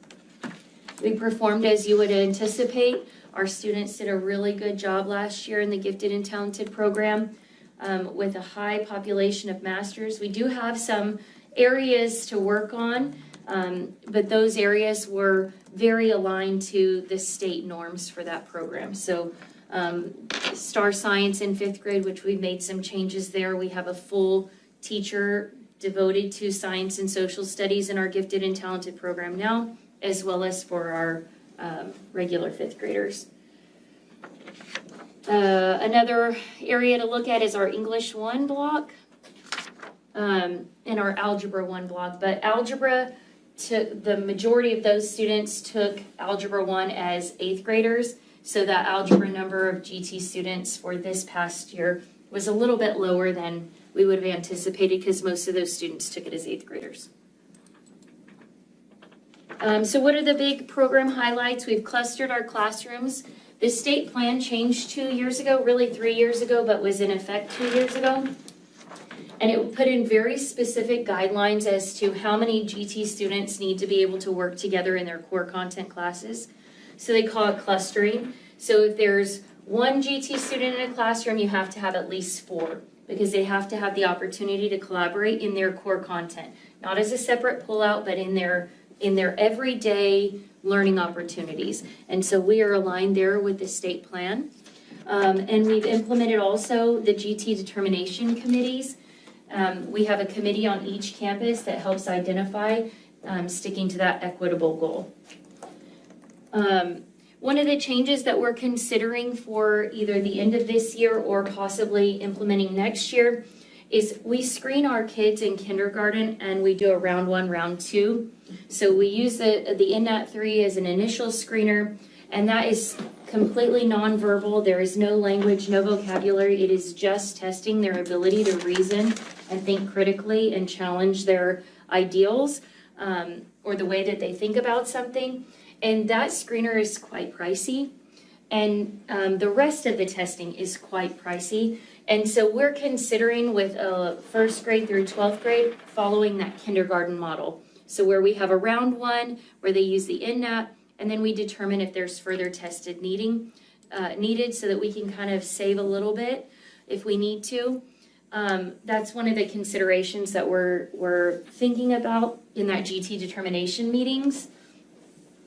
We performed as you would anticipate. Our students did a really good job last year in the Gifted and Talented program with a high population of masters. We do have some areas to work on, but those areas were very aligned to the state norms for that program. So STAR Science in 5th grade, which we've made some changes there. We have a full teacher devoted to science and social studies in our Gifted and Talented program now, as well as for our regular 5th graders. Another area to look at is our English 1 block and our Algebra 1 block. But Algebra, the majority of those students took Algebra 1 as 8th graders. So that algebra number of GT students for this past year was a little bit lower than we would have anticipated because most of those students took it as 8th graders. So what are the big program highlights? We've clustered our classrooms. The state plan changed 2 years ago, really 3 years ago, but was in effect 2 years ago. And it put in very specific guidelines as to how many GT students need to be able to work together in their core content classes. So they call it clustering. So if there's 1 GT student in a classroom, you have to have at least 4 because they have to have the opportunity to collaborate in their core content, not as a separate pullout, but in their everyday learning opportunities. And so we are aligned there with the state plan. And we've implemented also the GT determination committees. We have a committee on each campus that helps identify sticking to that equitable goal. One of the changes that we're considering for either the end of this year or possibly implementing next year is we screen our kids in kindergarten and we do a round 1, round 2. So we use the NNAT 3 as an initial screener, and that is completely nonverbal. There is no language, no vocabulary. It is just testing their ability to reason and think critically and challenge their ideals or the way that they think about something. And that screener is quite pricey. And the rest of the testing is quite pricey. And so we're considering with 1st grade through 12th grade following that kindergarten model. So where we have a round 1 where they use the NNAT, and then we determine if there's further tested needed so that we can kind of save a little bit if we need to. That's one of the considerations that we're thinking about in that GT determination meetings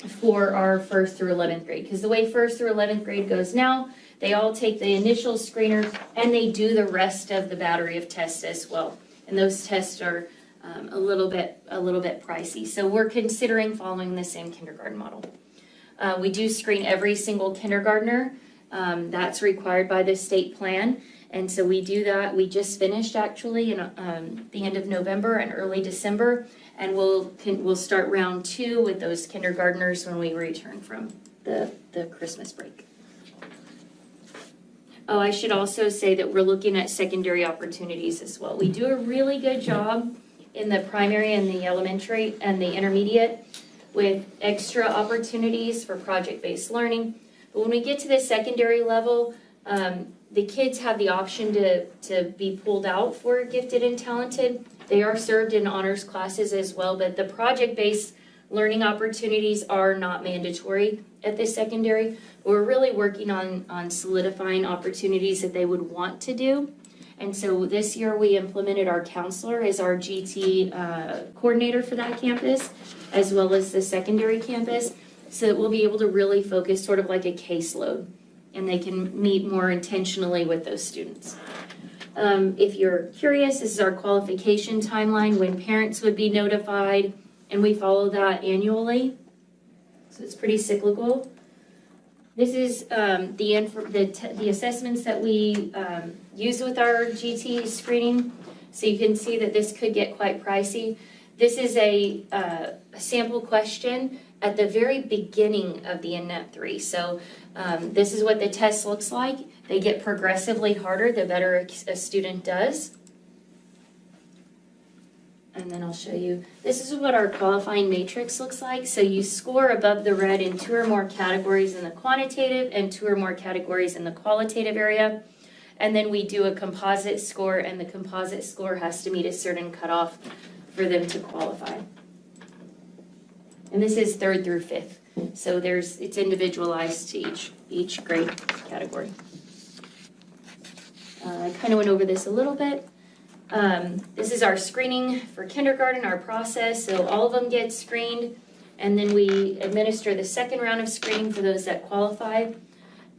for our 1st through 11th grade. Because the way 1st through 11th grade goes now, they all take the initial screener and they do the rest of the battery of tests as well. And those tests are a little bit pricey. So we're considering following the same kindergarten model. We do screen every single kindergartner. That's required by the state plan. And so we do that. We just finished actually in the end of November and early December. And we'll start round 2 with those kindergartners when we return from the Christmas break. Oh, I should also say that we're looking at secondary opportunities as well. We do a really good job in the primary and the elementary and the intermediate with extra opportunities for project-based learning. But when we get to the secondary level, the kids have the option to be pulled out for gifted and talented. They are served in honors classes as well, but the project-based learning opportunities are not mandatory at the secondary. We're really working on solidifying opportunities that they would want to do. And so this year we implemented our counselor as our GT coordinator for that campus, as well as the secondary campus, so that we'll be able to really focus sort of like a caseload, and they can meet more intentionally with those students. If you're curious, this is our qualification timeline, when parents would be notified, and we follow that annually. So it's pretty cyclical. This is the assessments that we use with our GT screening. So you can see that this could get quite pricey. This is a sample question at the very beginning of the NNET 3. So this is what the test looks like. They get progressively harder the better a student does. And then I'll show you, this is what our qualifying matrix looks like. So you score above the red in 2 or more categories in the quantitative and 2 or more categories in the qualitative area. And then we do a composite score, and the composite score has to meet a certain cutoff for them to qualify. And this is 3rd through 5th. So it's individualized to each grade category. I kind of went over this a little bit. This is our screening for kindergarten, our process. So all of them get screened, and then we administer the second round of screening for those that qualify.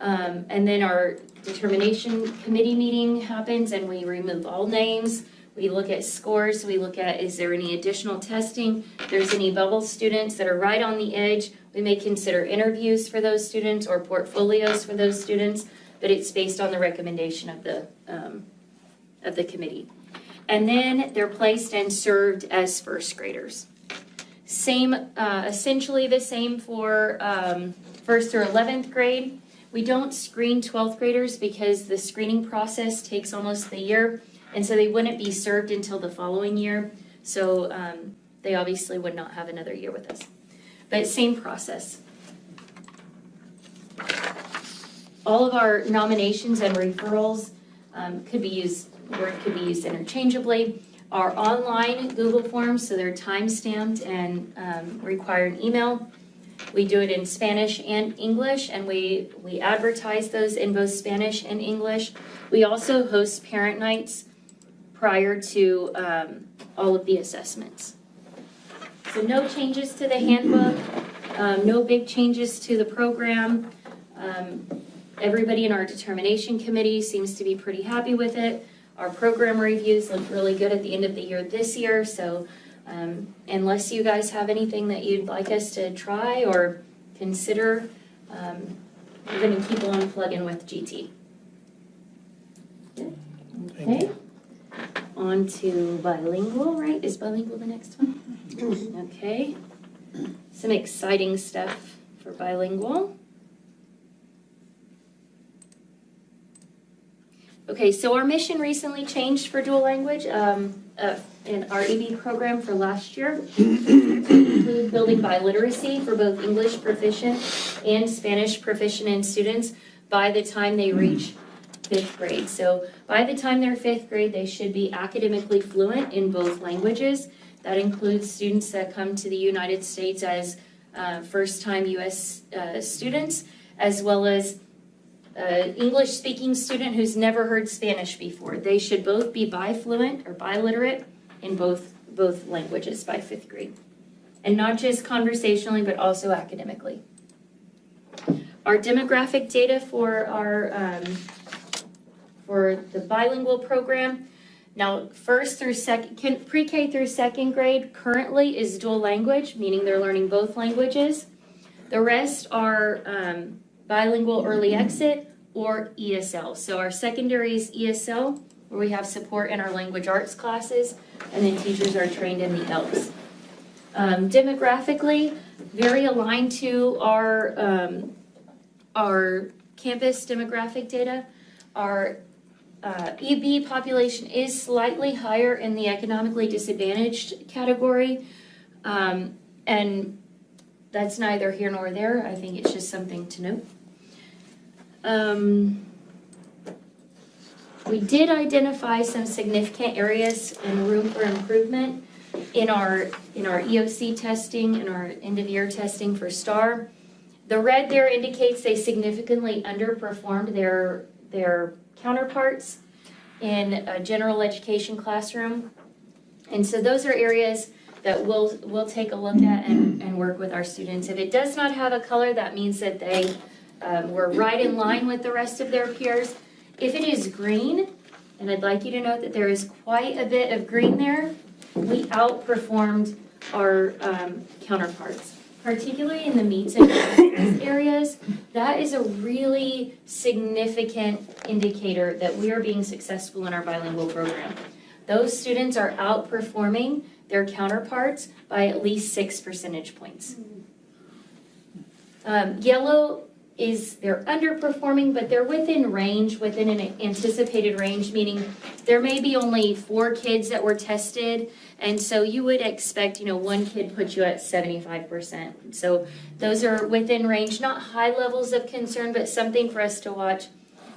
And then our determination committee meeting happens, and we remove all names. We look at scores. We look at, is there any additional testing? If there's any bubble students that are right on the edge, we may consider interviews for those students or portfolios for those students, but it's based on the recommendation of the committee. And then they're placed and served as first graders. Same, essentially the same for 1st through 11th grade. We don't screen 12th graders because the screening process takes almost the year, and so they wouldn't be served until the following year. So they obviously would not have another year with us. But same process. All of our nominations and referrals could be used interchangeably. Our online Google Forms, so they're time-stamped and require an email. We do it in Spanish and English, and we advertise those in both Spanish and English. We also host parent nights prior to all of the assessments. So no changes to the handbook, no big changes to the program. Everybody in our determination committee seems to be pretty happy with it. Our program reviews look really good at the end of the year this year, so unless you guys have anything that you'd like us to try or consider, we're going to keep on plugging with GT. Okay, on to bilingual, right? Is bilingual the next one? Okay, some exciting stuff for bilingual. Okay, so our mission recently changed for dual language in our EB program for last year to include building biliteracy for both English proficient and Spanish proficient in students by the time they reach 5th grade. So by the time they're 5th grade, they should be academically fluent in both languages. That includes students that come to the United States as first-time U.S. Students, as well as English-speaking student who's never heard Spanish before. They should both be bifluent or biliterate in both languages by 5th grade. And not just conversationally, but also academically. Our demographic data for the bilingual program, now pre-K through 2nd grade currently is dual language, meaning they're learning both languages. The rest are bilingual early exit or ESL. So our secondary is ESL, where we have support in our language arts classes, and then teachers are trained in the ELPs. Demographically, very aligned to our campus demographic data. Our EB population is slightly higher in the economically disadvantaged category, and that's neither here nor there. I think it's just something to note. We did identify some significant areas and room for improvement in our EOC testing and our end-of-year testing for STAR. The red there indicates they significantly underperformed their counterparts in a general education classroom. And so those are areas that we'll take a look at and work with our students. If it does not have a color, that means that they were right in line with the rest of their peers. If it is green, and I'd like you to note that there is quite a bit of green there, we outperformed our counterparts, particularly in the meets and bounds areas. That is a really significant indicator that we are being successful in our bilingual program. Those students are outperforming their counterparts by at least 6 percentage points. Yellow is they're underperforming, but they're within range, within an anticipated range, meaning there may be only 4 kids that were tested, and so you would expect, one kid put you at 75%. So those are within range, not high levels of concern, but something for us to watch.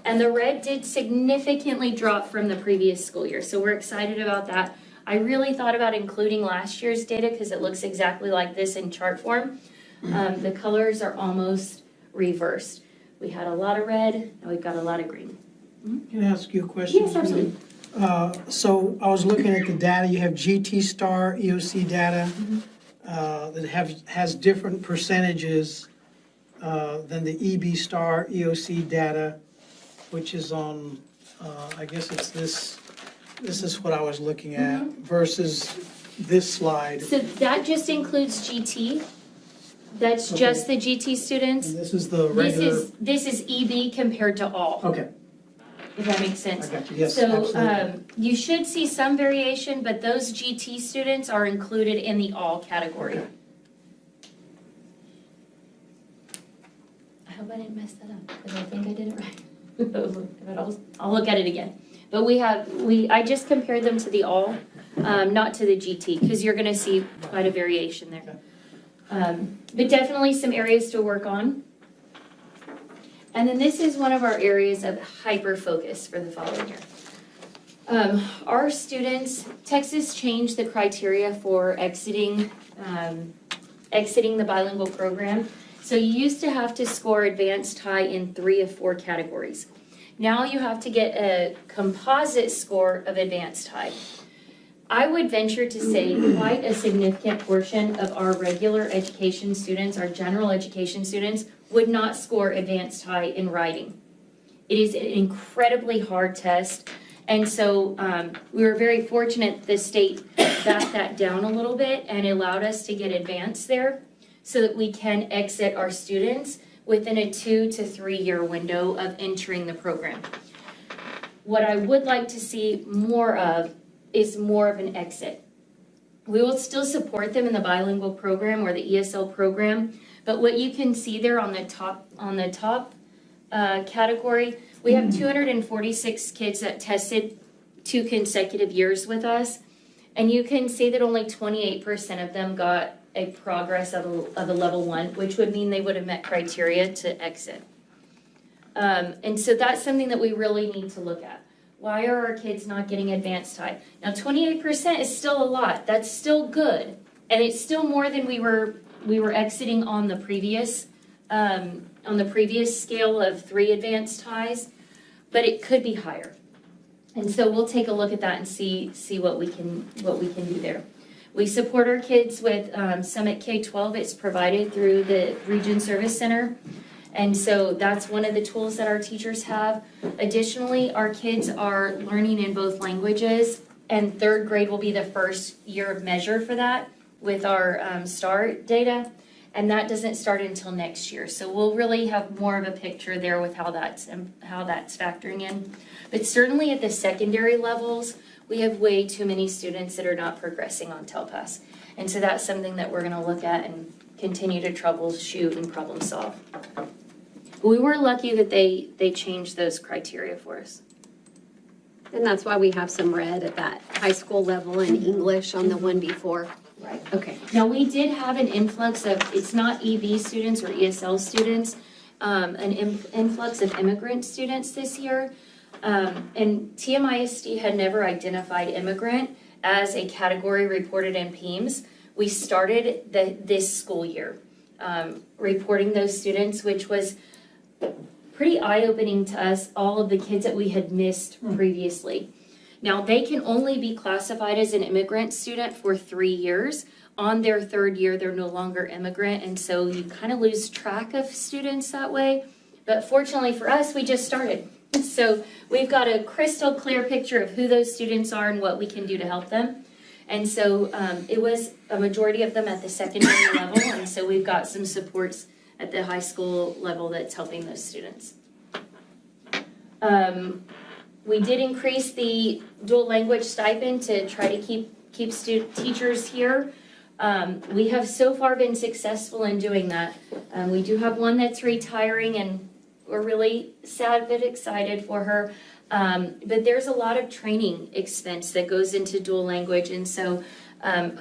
And the red did significantly drop from the previous school year, so we're excited about that. I really thought about including last year's data because it looks exactly like this in chart form. The colors are almost reversed. We had a lot of red, now we've got a lot of green. Can I ask you a question? Yes, absolutely. So I was looking at the data. You have GT Star EOC data that has different percentages than the EB Star EOC data, which is on, I guess it's this. This is what I was looking at versus this slide. So that just includes GT. That's just the GT students. And this is the regular. This is EB compared to all. Okay. If that makes sense. I got you. Yes, So absolutely. you should see some variation, but those GT students are included in the all category. Okay. I hope I didn't mess that up, because I think I did it right. But I'll look at it again. But I just compared them to the all, not to the GT, because you're gonna see quite a variation there. But definitely some areas to work on. And then this is one of our areas of hyper focus for the following year. Our students, Texas changed the criteria for exiting the bilingual program. So you used to have to score advanced high in 3 of 4 categories. Now you have to get a composite score of advanced high. I would venture to say quite a significant portion of our regular education students, our general education students, would not score advanced high in writing. It is an incredibly hard test, and so we were very fortunate the state backed that down a little bit and allowed us to get advanced there so that we can exit our students within a 2 to 3 year window of entering the program. What I would like to see more of is more of an exit. We will still support them in the bilingual program or the ESL program, but what you can see there on the top category, we have 246 kids that tested 2 consecutive years with us, and you can see that only 28% of them got a progress of a level 1, which would mean they would have met criteria to exit. And so that's something that we really need to look at. Why are our kids not getting advanced high? Now, 28% is still a lot. That's still good. And it's still more than we were exiting on the previous on the previous scale of 3 advanced highs, but it could be higher. And so we'll take a look at that and see what we can do there. We support our kids with Summit K-12. It's provided through the Region Service Center. And so that's one of the tools that our teachers have. Additionally, our kids are learning in both languages, and 3rd grade will be the first year of measure for that with our STAR data. And that doesn't start until next year. So we'll really have more of a picture there with how that's factoring in. But certainly at the secondary levels, we have way too many students that are not progressing on TELPAS. And so that's something that we're gonna look at and continue to troubleshoot and problem solve. We were lucky that they changed those criteria for us. And that's why we have some red at that high school level in English on the one before. Right, okay. Now, we did have an influx of, it's not EB students or ESL students, an influx of immigrant students this year. And TMISD had never identified immigrant as a category reported in PEIMS. We started this school year reporting those students, which was pretty eye-opening to us, all of the kids that we had missed previously. Now, they can only be classified as an immigrant student for 3 years. On their 3rd year, they're no longer immigrant, and so you kind of lose track of students that way. But fortunately for us, we just started. So we've got a crystal clear picture of who those students are and what we can do to help them. And so it was a majority of them at the secondary level, and so we've got some supports at the high school level that's helping those students. We did increase the dual language stipend to try to keep teachers here. We have so far been successful in doing that. We do have one that's retiring, and we're really sad but excited for her. But there's a lot of training expense that goes into dual language, and so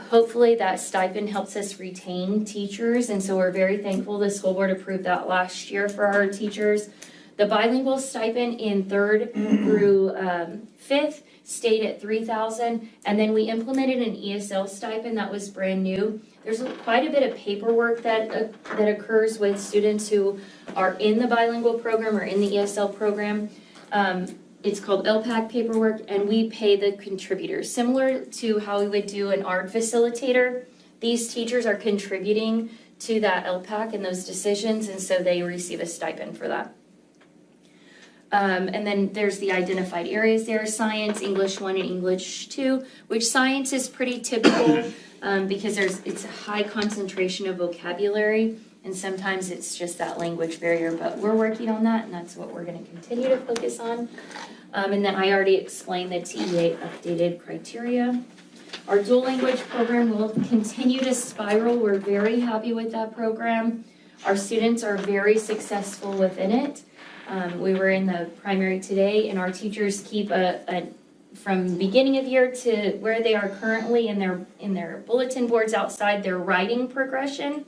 hopefully that stipend helps us retain teachers, and so we're very thankful the school board approved that last year for our teachers. The bilingual stipend in 3rd through 5th stayed at $3,000, and then we implemented an ESL stipend that was brand new. There's quite a bit of paperwork that occurs with students who are in the bilingual program or in the ESL program. It's called LPAC paperwork, and we pay the contributors. Similar to how we would do an ARD facilitator, these teachers are contributing to that LPAC and those decisions, and so they receive a stipend for that. And then there's the identified areas there, science, English 1 and English 2, which science is pretty typical because it's a high concentration of vocabulary, and sometimes it's just that language barrier, but we're working on that, and that's what we're going to continue to focus on. And then I already explained the TEA updated criteria. Our dual language program will continue to spiral. We're very happy with that program. Our students are very successful within it. We were in the primary today, and our teachers keep from beginning of year to where they are currently in their bulletin boards outside their writing progression.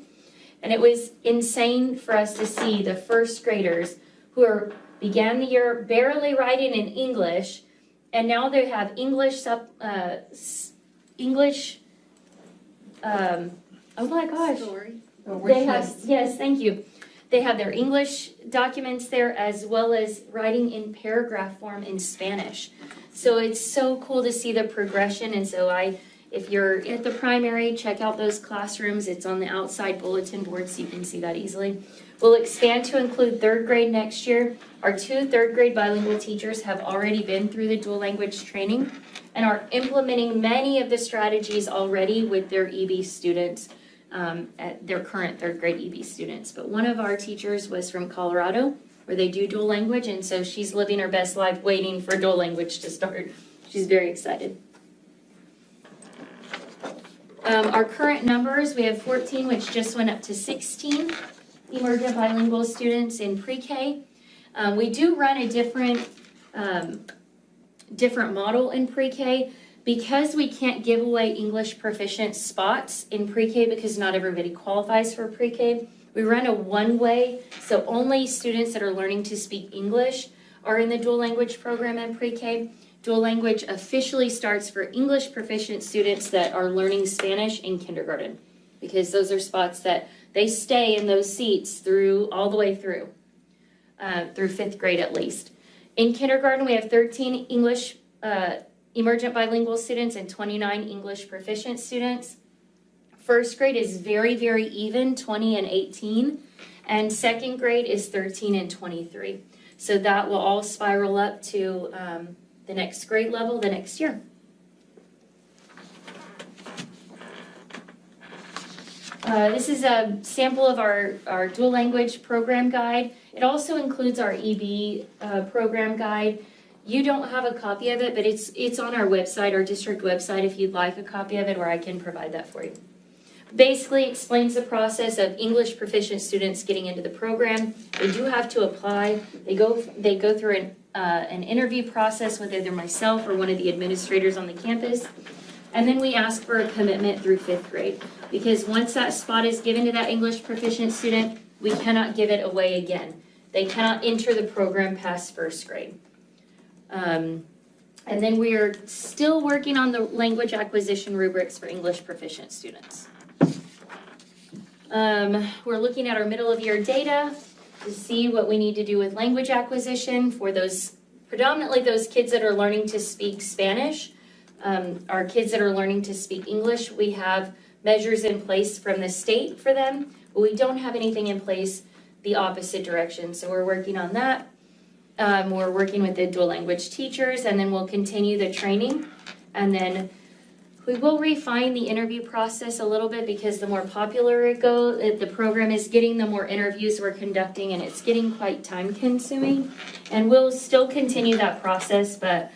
And it was insane for us to see the 1st graders who began the year barely writing in English, and now they have English, oh my gosh. They have, yes, thank you. They have their English documents there as well as writing in paragraph form in Spanish. So it's so cool to see the progression, and so if you're at the primary, check out those classrooms. It's on the outside bulletin board, so you can see that easily. We'll expand to include 3rd grade next year. Our 2 3rd grade bilingual teachers have already been through the dual language training and are implementing many of the strategies already with their EB students, at their current 3rd grade EB students. But one of our teachers was from Colorado, where they do dual language, and so she's living her best life waiting for dual language to start. She's very excited. Our current numbers, we have 14, which just went up to 16 emergent bilingual students in pre-K. We do run a different model in pre-K because we can't give away English proficient spots in pre-K because not everybody qualifies for pre-K. We run a one-way, so only students that are learning to speak English are in the dual language program in pre-K. Dual language officially starts for English proficient students that are learning Spanish in kindergarten, because those are spots that they stay in those seats through, all the way through 5th grade at least. In kindergarten, we have 13 English emergent bilingual students and 29 English proficient students. First grade is very, very even, 20 and 18. And second grade is 13 and 23. So that will all spiral up to the next grade level the next year. This is a sample of our dual language program guide. It also includes our EB program guide. You don't have a copy of it, but it's on our website, our district website, if you'd like a copy of it, or I can provide that for you. Basically explains the process of English proficient students getting into the program. They do have to apply. They go through an interview process with either myself or one of the administrators on the campus. And then we ask for a commitment through 5th grade. Because once that spot is given to that English proficient student, we cannot give it away again. They cannot enter the program past 1st grade. And then we are still working on the language acquisition rubrics for English proficient students. We're looking at our middle of year data to see what we need to do with language acquisition for those, predominantly those kids that are learning to speak Spanish. Our kids that are learning to speak English, we have measures in place from the state for them, but we don't have anything in place the opposite direction. So we're working on that. We're working with the dual language teachers, and then we'll continue the training. And then we will refine the interview process a little bit, because the more popular the program is getting, the more interviews we're conducting, and it's getting quite time consuming. And we'll still continue that process, but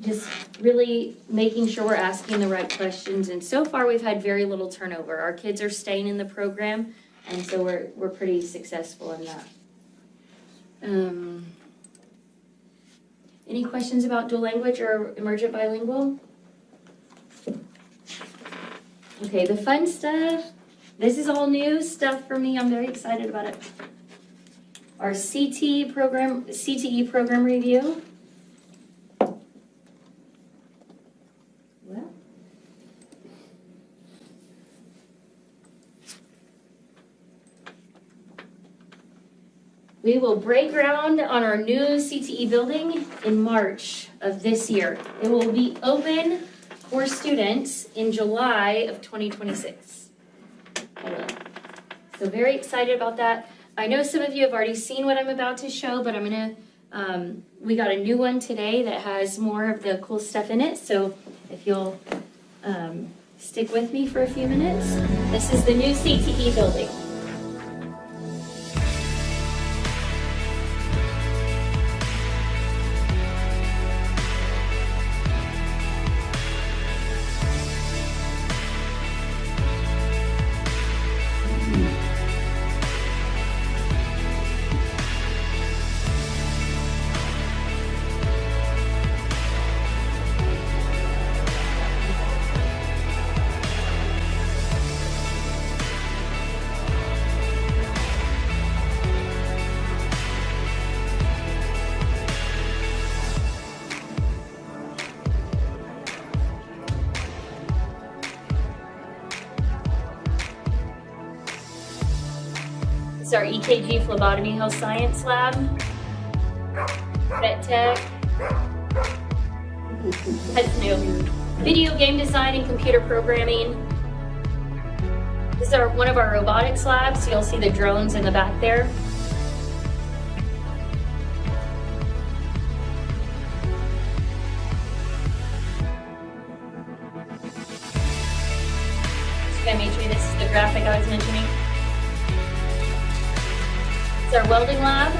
just really making sure we're asking the right questions. And so far we've had very little turnover. Our kids are staying in the program, and so we're pretty successful in that. Any questions about dual language or emergent bilingual? Okay, the fun stuff. This is all new stuff for me. I'm very excited about it. Our CTE program review. Well, we will break ground on our new CTE building in March of this year. It will be open for students in July of 2026. So very excited about that. I know some of you have already seen what I'm about to show, but we got a new one today that has more of the cool stuff in it. So if you'll stick with me for a few minutes. This is the new CTE building. Our EKG phlebotomy health science lab, vet tech, that's new, video game design and computer programming. This is one of our robotics labs, so you'll see the drones in the back there. Dimitri, this is the graphic I was mentioning. Our welding lab.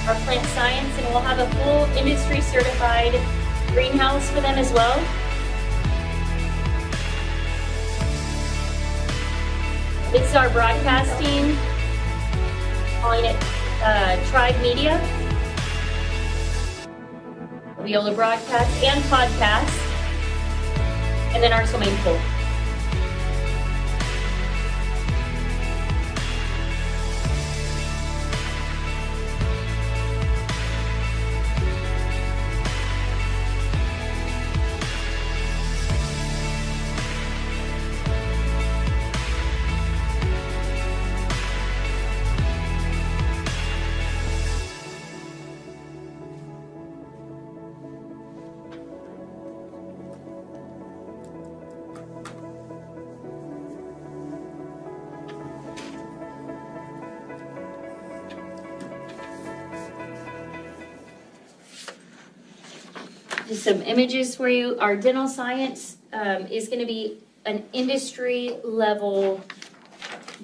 Our plant science, and we'll have a full industry certified greenhouse for them as well. This is our broadcasting, calling it Tribe Media. We'll be able to broadcast and podcast, and then our swimming pool. just some images for you. Our dental science is going to be an industry level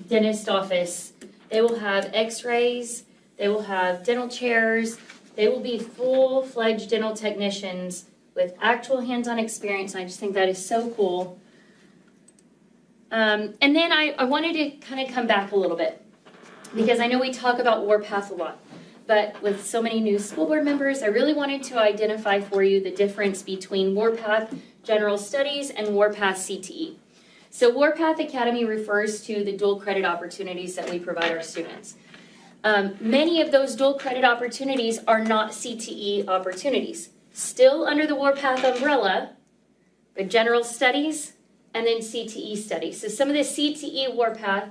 dentist office. They will have x-rays, they will have dental chairs, they will be full-fledged dental technicians with actual hands-on experience. I just think that is so cool. And then I wanted to kind of come back a little bit because I know we talk about Warpath a lot, but with so many new school board members, I really wanted to identify for you the difference between Warpath General Studies and Warpath CTE. So Warpath Academy refers to the dual credit opportunities that we provide our students. Many of those dual credit opportunities are not CTE opportunities. Still under the Warpath umbrella, but General Studies and then CTE studies. So some of the CTE Warpath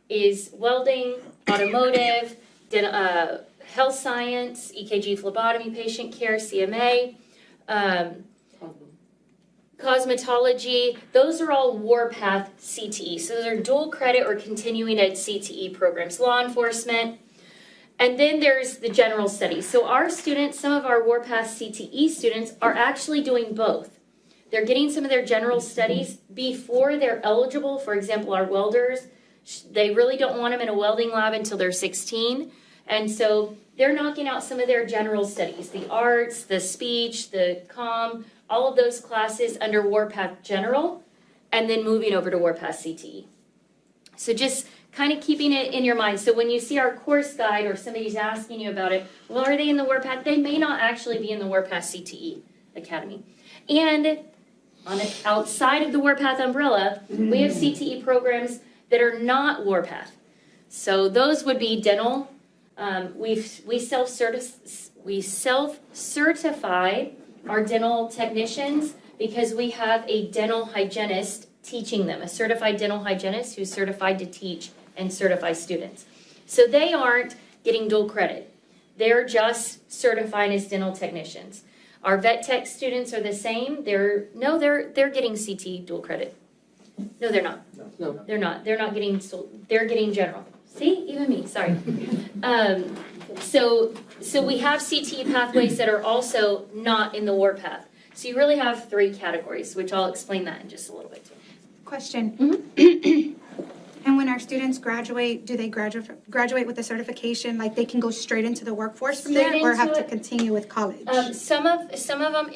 is welding, automotive, health science, EKG phlebotomy, patient care, CMA, cosmetology. Those are all Warpath CTE. So those are dual credit or continuing ed CTE programs, law enforcement. And then there's the general studies. So our students, some of our Warpath CTE students are actually doing both. They're getting some of their general studies before they're eligible. For example, our welders, they really don't want them in a welding lab until they're 16. And so they're knocking out some of their general studies, the arts, the speech, the comm, all of those classes under Warpath General, and then moving over to Warpath CTE. So just kind of keeping it in your mind. So when you see our course guide or somebody's asking you about it, well, are they in the Warpath? They may not actually be in the Warpath CTE Academy. And on the outside of the Warpath umbrella, we have CTE programs that are not Warpath. So those would be dental. We self-certify our dental technicians because we have a dental hygienist teaching them, a certified dental hygienist who's certified to teach and certify students. So they aren't getting dual credit. They're just certified as dental technicians. Our vet tech students are the same. They're getting CT dual credit. No, they're not. No, they're not. They're not getting, they're getting general. See, even me, sorry. So we have CTE pathways that are also not in the Warpath. So you really have three categories, which I'll explain that in just a little bit too. Question. And when our students graduate, do they graduate with a certification, like they can go straight into the workforce from there, or have to continue with college? Some of them,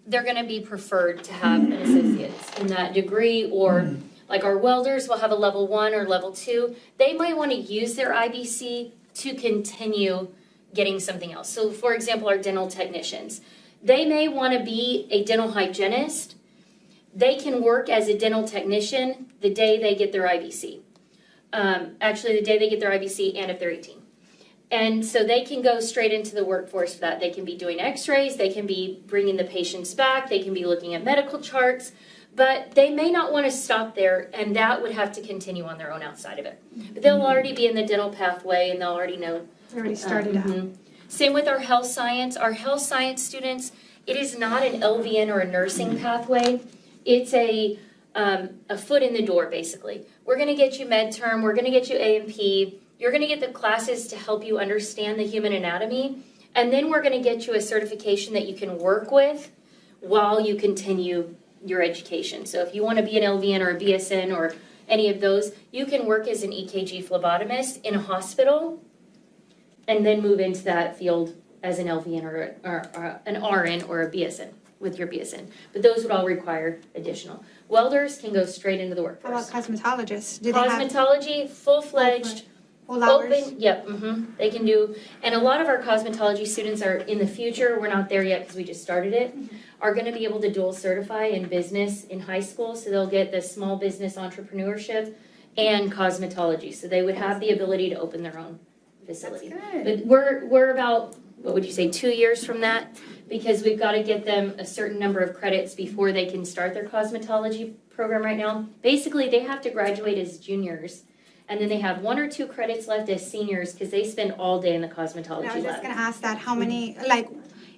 they're going to be preferred to have an associate's in that degree, or like our welders will have a level 1 or level 2. They might want to use their IBC to continue getting something else. So for example, our dental technicians, they may want to be a dental hygienist. They can work as a dental technician the day they get their IBC. Actually, the day they get their IBC and if they're 18. And so they can go straight into the workforce for that. They can be doing x-rays, they can be bringing the patients back, they can be looking at medical charts, but they may not want to stop there, and that would have to continue on their own outside of it. But they'll already be in the dental pathway, and they'll already know. They already started out. Same with our health science. Our health science students, it is not an LVN or a nursing pathway. It's a foot in the door, basically. We're going to get you MedTerm, we're going to get you A&P, you're going to get the classes to help you understand the human anatomy, and then we're going to get you a certification that you can work with while you continue your education. So if you want to be an LVN or a BSN or any of those, you can work as an EKG phlebotomist in a hospital and then move into that field as an LVN or an RN or a BSN with your BSN. But those would all require additional. Welders can go straight into the workforce. How about cosmetologists? Do Cosmetology, full-fledged, full hours? open, yep, they can do, and a lot of our cosmetology students are in the future, we're not there yet because we just started it, are going to be able to dual certify in business in high school, so they'll get the small business entrepreneurship and cosmetology, so they would have the ability to open their own facility. That's good. But we're about, what would you say, 2 years from that, because we've got to get them a certain number of credits before they can start their cosmetology program right now. Basically, they have to graduate as juniors, and then they have 1 or 2 credits left as seniors because they spend all day in the cosmetology lab. I was just going to ask that. How many, like,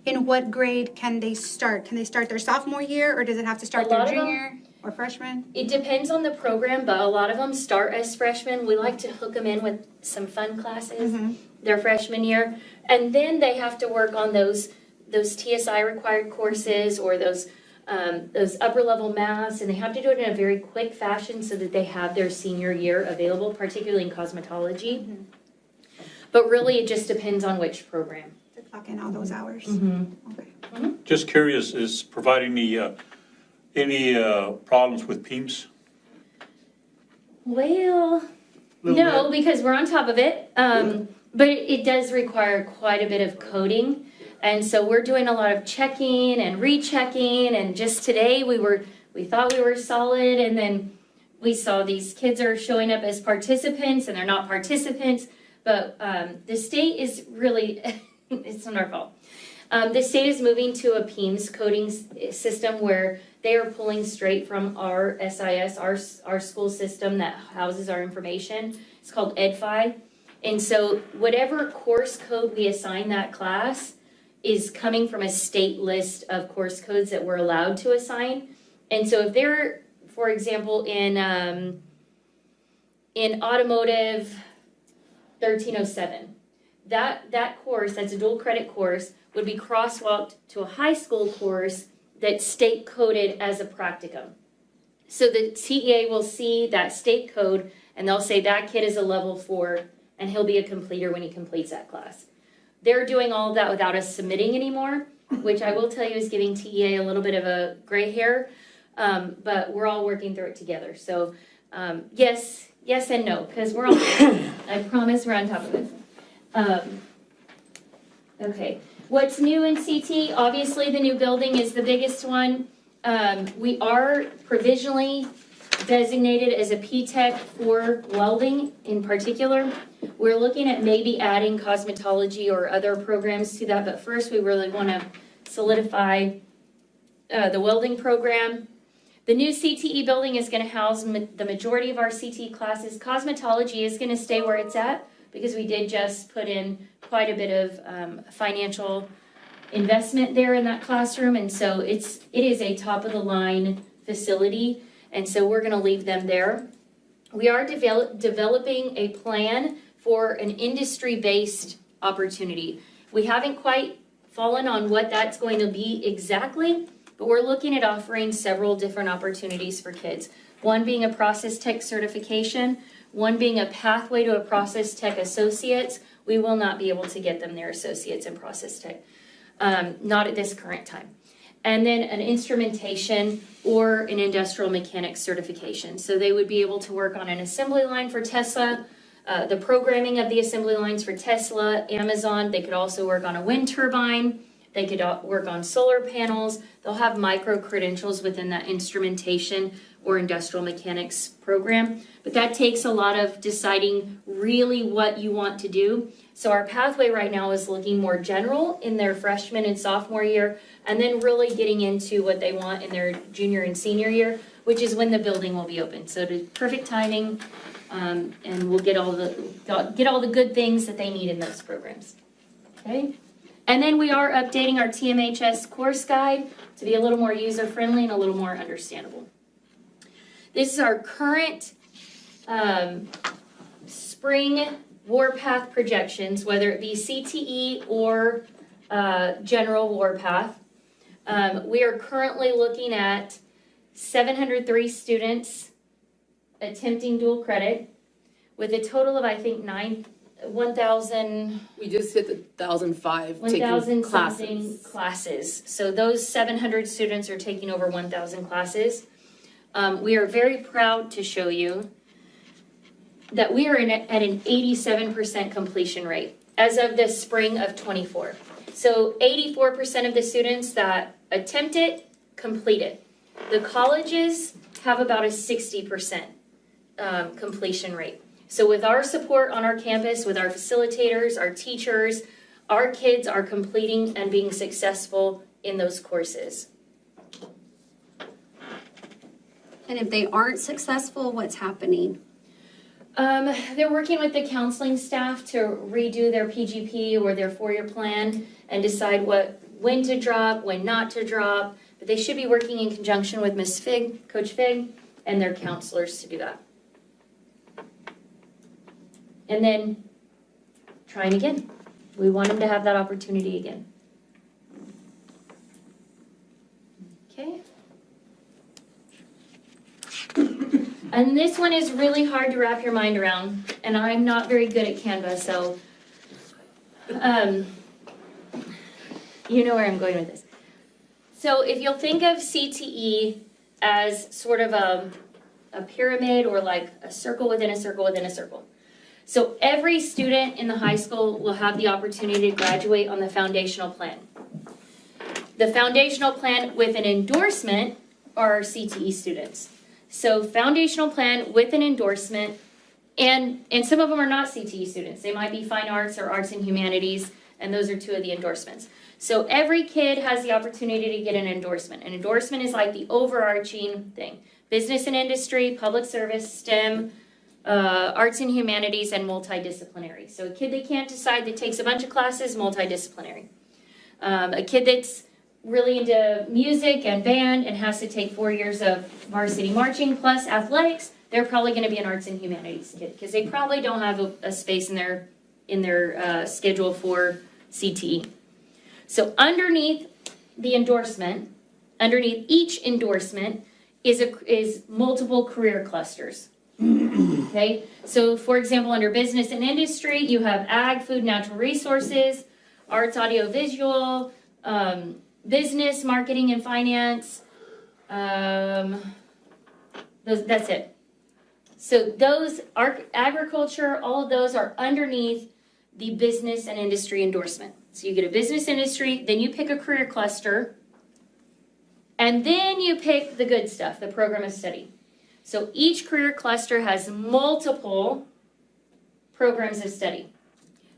in what grade can they start? Can they start their sophomore year, or does it have to start their junior or freshman? It depends on the program, but a lot of them start as freshmen. We like to hook them in with some fun classes their freshman year, and then they have to work on those those TSI required courses or those upper level maths, and they have to do it in a very quick fashion so that they have their senior year available, particularly in cosmetology. But really, it just depends on which program. To clock in all those hours. Mm-hmm. Just curious, is providing any problems with PEMS? Well, no, because we're on top of it. But it does require quite a bit of coding. And so we're doing a lot of checking and rechecking. And just today we thought we were solid. And then we saw these kids are showing up as participants and they're not participants. But the state is really, it's not our fault. The state is moving to a PEMS coding system where they are pulling straight from our SIS, our school system that houses our information. It's called EdFi. And so whatever course code we assign that class is coming from a state list of course codes that we're allowed to assign. And so if they're, for example, in automotive 1307, that course, that's a dual credit course, would be crosswalked to a high school course that's state coded as a practicum. So the TEA will see that state code and they'll say that kid is a level 4 and he'll be a completer when he completes that class. They're doing all of that without us submitting anymore, which I will tell you is giving TEA a little bit of a gray hair, but we're all working through it together. So yes and no, because we're on I promise we're on top of it. Okay, what's new in CT? Obviously the new building is the biggest one. We are provisionally designated as a P-TECH for welding in particular. We're looking at maybe adding cosmetology or other programs to that, but first we really want to solidify the welding program. The new CTE building is going to house the majority of our CTE classes. Cosmetology is going to stay where it's at because we did just put in quite a bit of financial investment there in that classroom, and so it is a top of the line facility, and so we're going to leave them there. We are developing a plan for an industry-based opportunity. We haven't quite fallen on what that's going to be exactly, but we're looking at offering several different opportunities for kids. One being a process tech certification, one being a pathway to a process tech associates. We will not be able to get them their associates in process tech, not at this current time. And then an instrumentation or an industrial mechanics certification. So they would be able to work on an assembly line for Tesla, the programming of the assembly lines for Tesla, Amazon. They could also work on a wind turbine. They could work on solar panels. They'll have micro credentials within that instrumentation or industrial mechanics program. But that takes a lot of deciding really what you want to do. So our pathway right now is looking more general in their freshman and sophomore year, and then really getting into what they want in their junior and senior year, which is when the building will be open. So to perfect timing, and we'll get all the good things that they need in those programs. Okay. And then we are updating our TMHS course guide to be a little more user-friendly and a little more understandable. This is our current spring warpath projections, whether it be CTE or general warpath. We are currently looking at 703 students attempting dual credit with a total of, I think, 1,000. We just hit the 1,005 1,000 taking classes. So those 700 students are taking over 1,000 classes. We are very proud to show you that we are at an 87% completion rate as of the spring of 24. So 84% of the students that attempt it, complete it. The colleges have about a 60% completion rate. So with our support on our campus, with our facilitators, our teachers, our kids are completing and being successful in those courses. And if they aren't successful, what's happening? They're working with the counseling staff to redo their PGP or their 4-year plan and decide when to drop, when not to drop. But they should be working in conjunction with Ms. Fig, Coach Fig, and their counselors to do that. And then trying again. We want them to have that opportunity again. Okay. And this one is really hard to wrap your mind around, and I'm not very good at Canva, so you know where I'm going with this. So if you'll think of CTE as sort of a pyramid or like a circle within a circle within a circle. So every student in the high school will have the opportunity to graduate on the foundational plan. The foundational plan with an endorsement are CTE students. So foundational plan with an endorsement, and some of them are not CTE students. They might be fine arts or arts and humanities, and those are two of the endorsements. So every kid has the opportunity to get an endorsement. An endorsement is like the overarching thing. Business and industry, public service, STEM, arts and humanities, and multidisciplinary. So a kid that can't decide that takes a bunch of classes, multidisciplinary. A kid that's really into music and band and has to take 4 years of varsity marching plus athletics, they're probably going to be an arts and humanities kid because they probably don't have a space in their schedule for CTE. So underneath the endorsement, underneath each endorsement is multiple career clusters. Okay, so for example, under business and industry, you have ag, food, natural resources, arts, audio, visual, business, marketing, and finance. That's it. So those agriculture, all of those are underneath the business and industry endorsement. So you get a business industry, then you pick a career cluster, and then you pick the good stuff, the program of study. So each career cluster has multiple programs of study.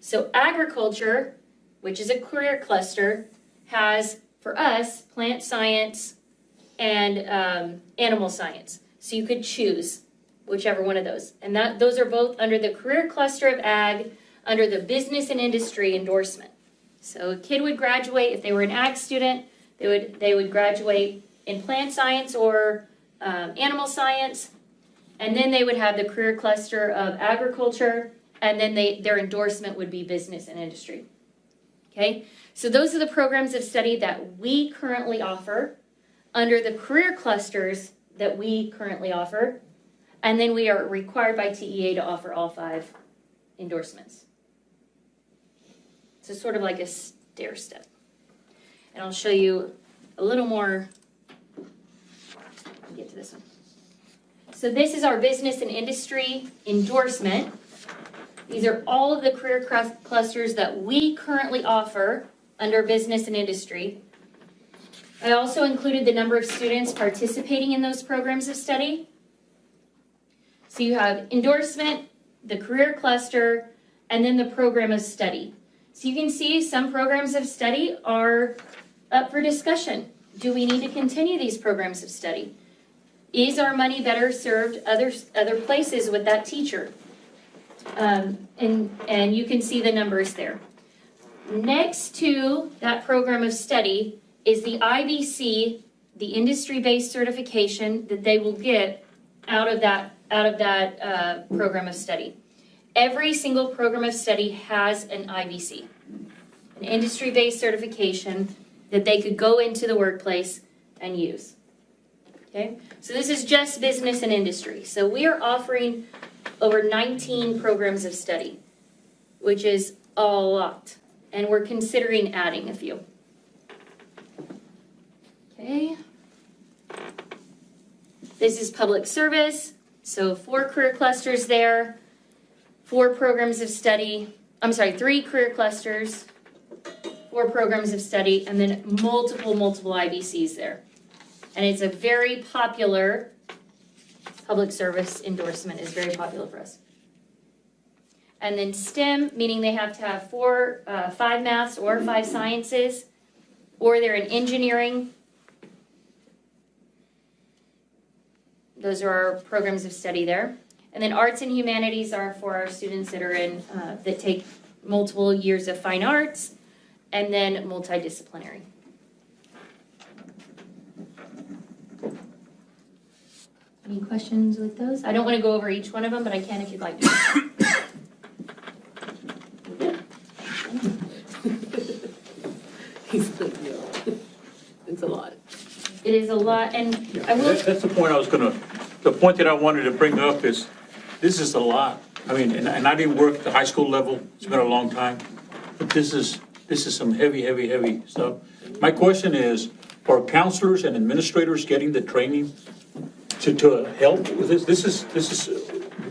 So agriculture, which is a career cluster, has, for us, plant science and animal science. So you could choose whichever one of those. And those are both under the career cluster of ag, under the business and industry endorsement. So a kid would graduate, if they were an ag student, they would graduate in plant science or animal science, and then they would have the career cluster of agriculture, and then their endorsement would be business and industry. Okay, so those are the programs of study that we currently offer under the career clusters that we currently offer, and then we are required by TEA to offer all 5 endorsements. So sort of like a stair step. And I'll show you a little more. Get to this one. So this is our business and industry endorsement. These are all of the career clusters that we currently offer under business and industry. I also included the number of students participating in those programs of study. So you have endorsement, the career cluster, and then the program of study. So you can see some programs of study are up for discussion. Do we need to continue these programs of study? Is our money better served other places with that teacher? And you can see the numbers there. Next to that program of study is the IBC, the industry-based certification that they will get out of that program of study. Every single program of study has an IBC, an industry-based certification that they could go into the workplace and use. Okay, so this is just business and industry. So we are offering over 19 programs of study, which is a lot, and we're considering adding a few. Okay, this is public service, so 4 career clusters there, 4 programs of study, 3 career clusters, 4 programs of study, and then multiple IBCs there. And it's a very popular, public service endorsement is very popular for us. And then STEM, meaning they have to have 5 maths or 5 sciences, or they're in engineering. Those are our programs of study there. And then arts and humanities are for our students that are in, that take multiple years of fine arts, and then multidisciplinary. Any questions with those? I don't want to go over each one of them, but I can if you'd like to. He's like, no, it's a lot. It is a lot, and I will, That's the point the point that I wanted to bring up is, this is a lot. I mean, and I didn't work at the high school level, it's been a long time, but this is some heavy stuff. My question is, are counselors and administrators getting the training to help with this? This is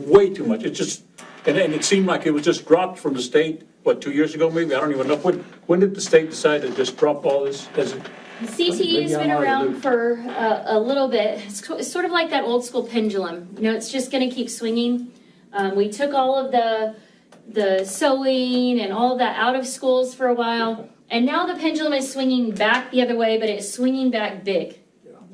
way too much. It just, and it seemed like it was just dropped from the state, what, 2 years ago maybe? I don't even know. When did the state decide to just drop all this? CTE has been around for a little bit. It's sort of like that old school pendulum. You know, it's just going to keep swinging. We took all of the sewing and all of that out of schools for a while, and now the pendulum is swinging back the other way, but it's swinging back big,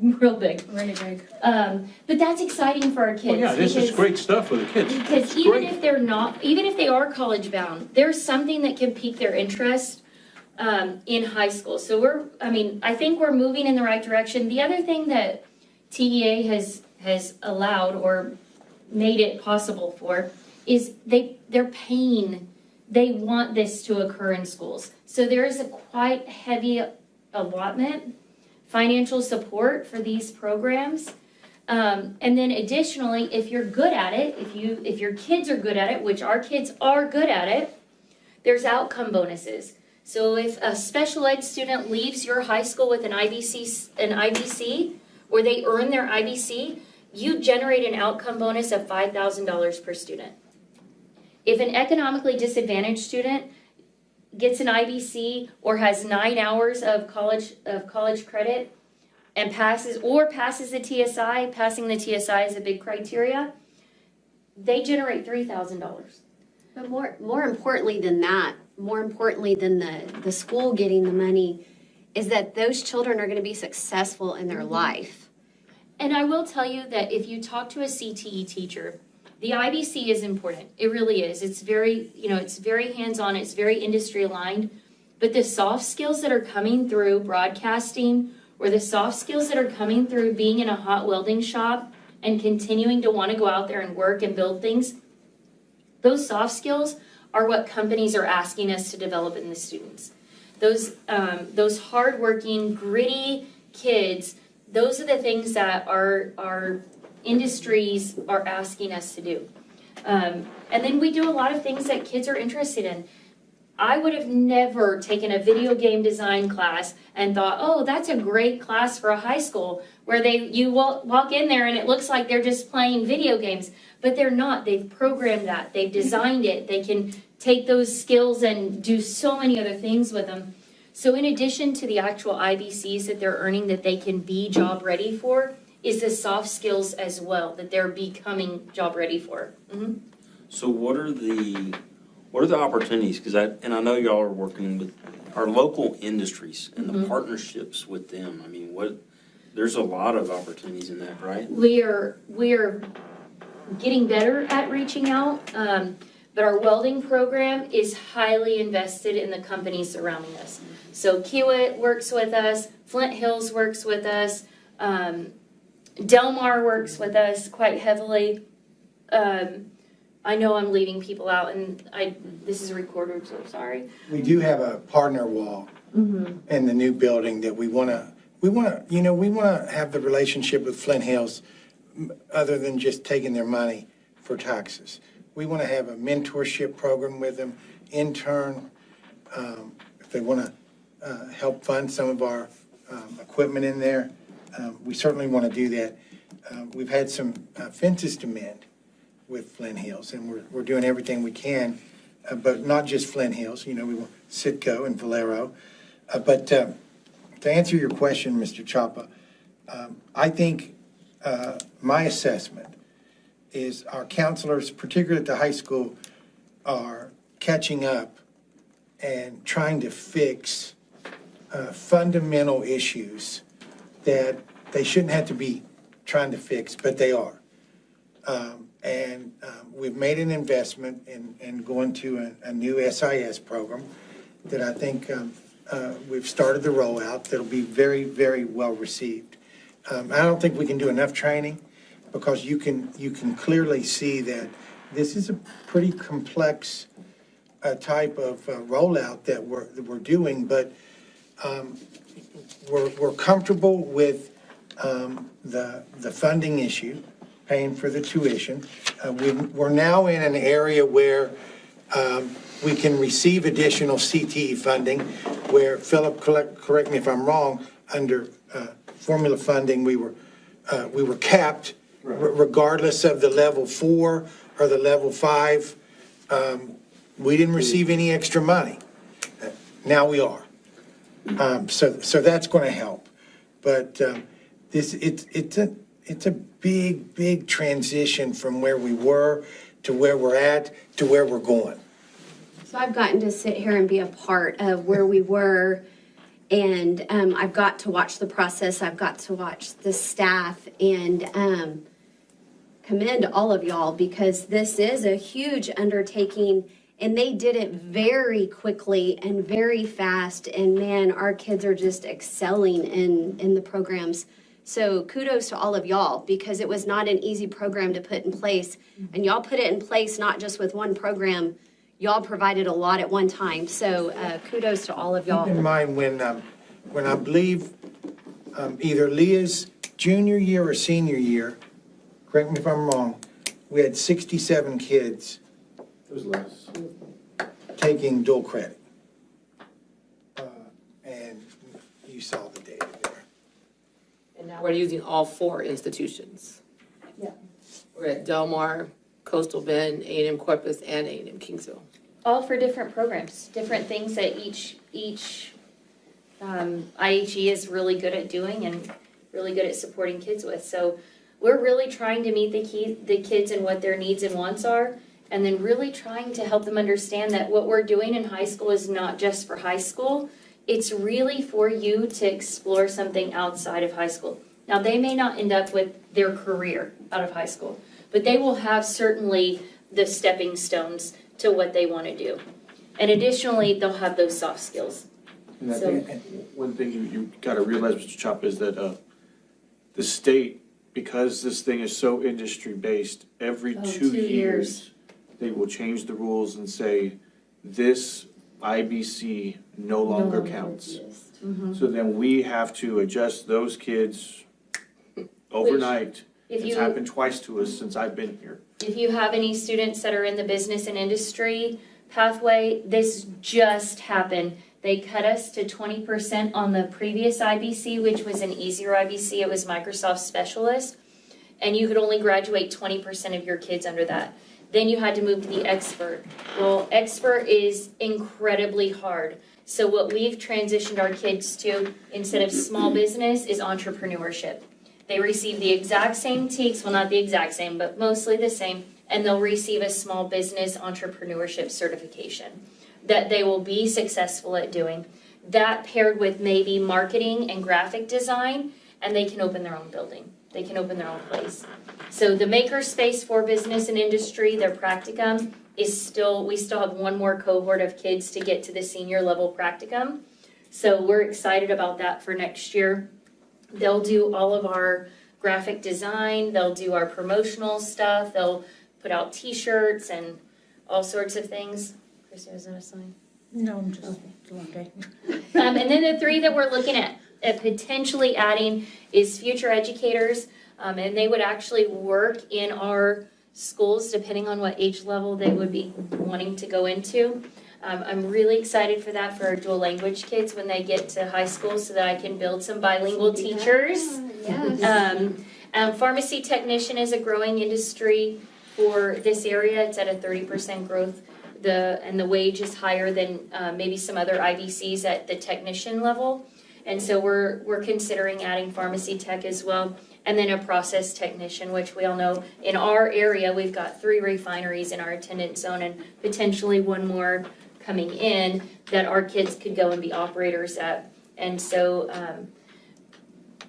real big. Really big. But that's exciting for our kids. Well, yeah, this is great stuff for the kids. Because even if they are college bound, there's something that can pique their interest in high school. So I think we're moving in the right direction. The other thing that TEA has allowed or made it possible for is they're paying, they want this to occur in schools. So there is a quite heavy allotment, financial support for these programs. And then additionally, if you're good at it, if your kids are good at it, which our kids are good at it, there's outcome bonuses. So if a special ed student leaves your high school with an IBC, or they earn their IBC, you generate an outcome bonus of $5,000 per student. If an economically disadvantaged student gets an IBC or has 9 hours of college credit and passes the TSI, passing the TSI is a big criteria, they generate $3,000. But more importantly than that, more importantly than the school getting the money, is that those children are going to be successful in their life. And I will tell you that if you talk to a CTE teacher, the IBC is important. It really is. It's very, it's very hands-on. It's very industry aligned. But the soft skills that are coming through broadcasting, or the soft skills that are coming through being in a hot welding shop and continuing to want to go out there and work and build things, those soft skills are what companies are asking us to develop in the students. Those hardworking, gritty kids, those are the things that our industries are asking us to do. And then we do a lot of things that kids are interested in. I would have never taken a video game design class and thought, oh, that's a great class for a high school, where you walk in there and it looks like they're just playing video games. But they're not. They've programmed that. They've designed it. They can take those skills and do so many other things with them. So in addition to the actual IBCs that they're earning that they can be job ready for, is the soft skills as well that they're becoming job ready for. Mm-hmm. So what are the opportunities? I know y'all are working with our local industries and the partnerships with them. I mean, there's a lot of opportunities in that, right? We are getting better at reaching out, but our welding program is highly invested in the companies surrounding us. So Kiewit works with us, Flint Hills works with us, Delmar works with us quite heavily. I know I'm leaving people out, and this is recorded, so sorry. We do have a partner wall in the new building that we want to have the relationship with Flint Hills other than just taking their money for taxes. We want to have a mentorship program with them, intern, if they want to help fund some of our equipment in there. We certainly want to do that. We've had some fences to mend with Flint Hills, and we're doing everything we can, but not just Flint Hills. We want Citgo and Valero. But to answer your question, Mr. Chapa, I think my assessment is our counselors, particularly at the high school, are catching up and trying to fix fundamental issues that they shouldn't have to be trying to fix, but they are. And we've made an investment in going to a new SIS program that I think we've started the rollout that'll be very, very well received. I don't think we can do enough training, because you can clearly see that this is a pretty complex type of rollout that we're doing, but we're comfortable with the funding issue, paying for the tuition. We're now in an area where we can receive additional CTE funding, where, Philip, correct me if I'm wrong, under formula funding, we were capped regardless of the level 4 or the level 5. We didn't receive any extra money. Now we are. So that's going to help. But it's a big transition from where we were to where we're at to where we're going. So I've gotten to sit here and be a part of where we were, and I've got to watch the process. I've got to watch the staff, and commend all of y'all, because this is a huge undertaking, and they did it very quickly and very fast. And man, our kids are just excelling in the programs. So kudos to all of y'all, because it was not an easy program to put in place. And y'all put it in place not just with one program. Y'all provided a lot at one time. So kudos to all of y'all. Keep in mind when I believe either Leah's junior year or senior year, correct me if I'm wrong, we had 67 kids. It was less. Taking dual credit. And you saw the data there. And now we're using all 4 institutions. Yeah. We're at Del Mar, Coastal Bend, A&M Corpus, and A&M Kingsville. All for different programs, different things that each IHE is really good at doing and really good at supporting kids with. So we're really trying to meet the kids and what their needs and wants are, and then really trying to help them understand that what we're doing in high school is not just for high school. It's really for you to explore something outside of high school. Now, they may not end up with their career out of high school, but they will have certainly the stepping stones to what they want to do. And additionally, they'll have those soft skills. And I So- think one thing you gotta realize, Mr. Chop, is that the state, because this thing is so industry-based, every 2 years, they will change the rules and say, this IBC no longer counts. So then we have to adjust those kids overnight. If It's you- happened twice to us since I've been here. If you have any students that are in the business and industry pathway, this just happened. They cut us to 20% on the previous IBC, which was an easier IBC. It was Microsoft Specialist. And you could only graduate 20% of your kids under that. Then you had to move to the expert. Well, expert is incredibly hard. So what we've transitioned our kids to, instead of small business, is entrepreneurship. They receive the exact same TEKS, well, not the exact same, but mostly the same, and they'll receive a small business entrepreneurship certification that they will be successful at doing. That paired with maybe marketing and graphic design, and they can open their own building. They can open their own place. So the maker space for business and industry, their practicum, we still have one more cohort of kids to get to the senior level practicum. So we're excited about that for next year. They'll do all of our graphic design, they'll do our promotional stuff, they'll put out t-shirts and all sorts of things. Christy, is that a sign? No, I'm just, it's a long day. And then the 3 that we're looking at potentially adding is future educators, and they would actually work in our schools depending on what age level they would be wanting to go into. I'm really excited for that for our dual language kids when they get to high school, so that I can build some bilingual teachers. Yes. Pharmacy technician is a growing industry for this area. It's at a 30% growth. And the wage is higher than maybe some other IBCs at the technician level. And so we're considering adding pharmacy tech as well. And then a process technician, which we all know in our area, we've got 3 refineries in our attendance zone and potentially 1 more coming in that our kids could go and be operators at. And so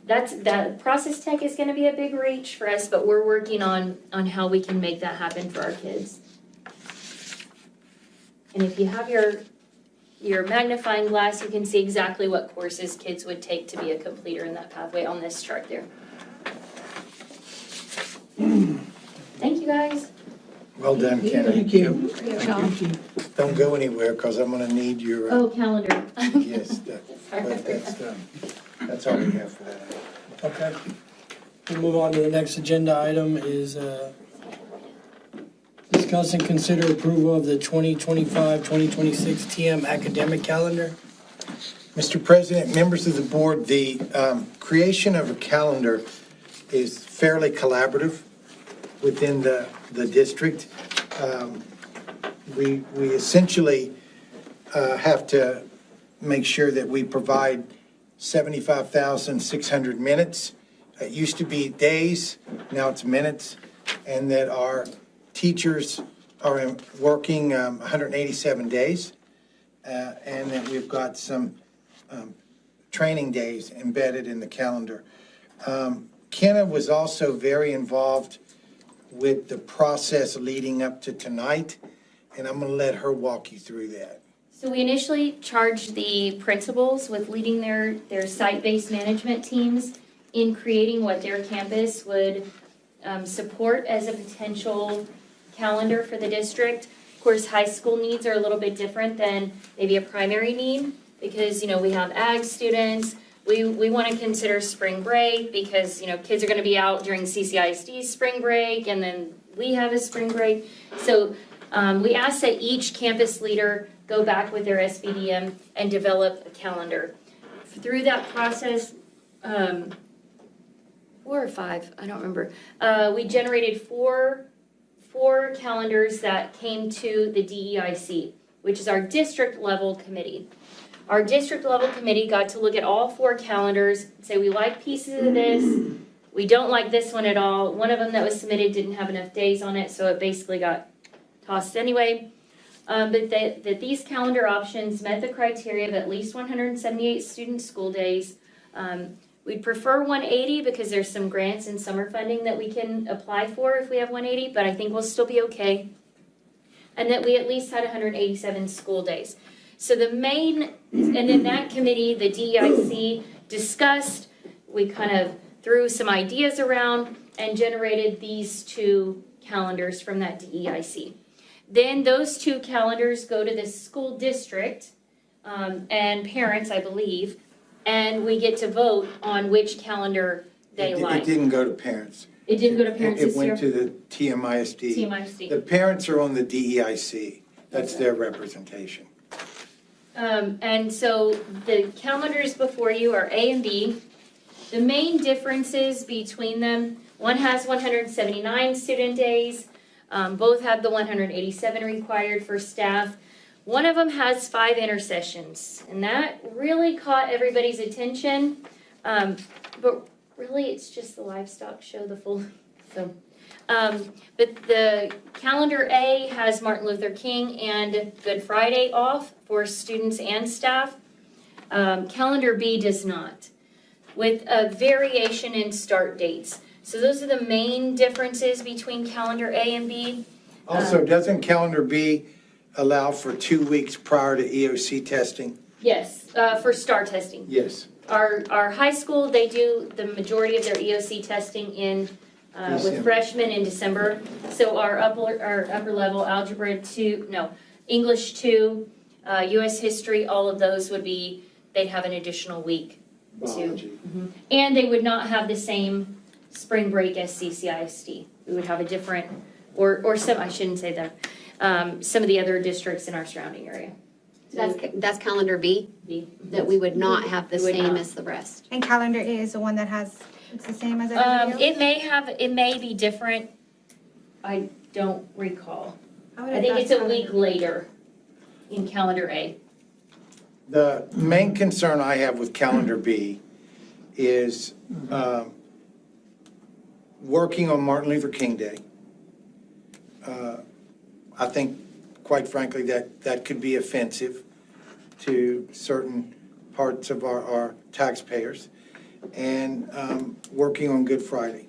that process tech is going to be a big reach for us, but we're working on how we can make that happen for our kids. And if you have your magnifying glass, you can see exactly what courses kids would take to be a completer in that pathway on this chart there. Thank you, guys. Well done, Kenny. Thank you. Thank you. Don't go anywhere, because I'm going to need your, Oh, calendar. yes, that's all we have for that. Okay. We'll move on to the next agenda item is discuss and consider approval of the 2025-2026 TM academic calendar. Mr. President, members of the board, the creation of a calendar is fairly collaborative within the district. We essentially have to make sure that we provide 75,600 minutes. It used to be days, now it's minutes, and that our teachers are working 187 days, and that we've got some training days embedded in the calendar. Kenna was also very involved with the process leading up to tonight, and I'm going to let her walk you through that. So we initially charged the principals with leading their site-based management teams in creating what their campus would support as a potential calendar for the district. Of course, high school needs are a little bit different than maybe a primary need because, we have ag students. We want to consider spring break because, kids are going to be out during CCISD's spring break and then we have a spring break. So we asked that each campus leader go back with their SBDM and develop a calendar. Through that process, 4 or 5, I don't remember, we generated four calendars that came to the DEIC, which is our district level committee. Our district level committee got to look at all 4 calendars, say we like pieces of this, we don't like this one at all. One of them that was submitted didn't have enough days on it, so it basically got tossed anyway. But that these calendar options met the criteria of at least 178 student school days. We'd prefer 180 because there's some grants and summer funding that we can apply for if we have 180, but I think we'll still be okay. And that we at least had 187 school days. So and in that committee, the DEIC discussed, we kind of threw some ideas around and generated these 2 calendars from that DEIC. Then those 2 calendars go to the school district and parents, I believe, and we get to vote on which calendar they like. It didn't go to parents. It didn't go to parents this year? It went to the TMISD. TMISD. The parents are on the DEIC. That's their representation. And so the calendars before you are A and B. The main differences between them, one has 179 student days. Both have the 187 required for staff. One of them has 5 intersessions, and that really caught everybody's attention. But really, it's just the livestock show, the full. So, but the calendar A has Martin Luther King and Good Friday off for students and staff. Calendar B does not, with a variation in start dates. So those are the main differences between calendar A and B. Also, doesn't calendar B allow for 2 weeks prior to EOC testing? Yes, for STAR testing. Yes. Our high school, they do the majority of their EOC testing in with freshmen in December. So our upper level algebra 2, no, English 2, U.S. history, all of those would be, they'd have an additional week. Biology. And they would not have the same spring break as CCISD. We would have a different, or some, I shouldn't say that, some of the other districts in our surrounding area. That's calendar B, that we would not have the same as the rest. And calendar A is the one that has, it's the same as everybody else? It may be different. I don't recall. I I think it's a week later in calendar A. The main concern I have with calendar B is working on Martin Luther King Day. I think, quite frankly, that could be offensive to certain parts of our taxpayers, and working on Good Friday.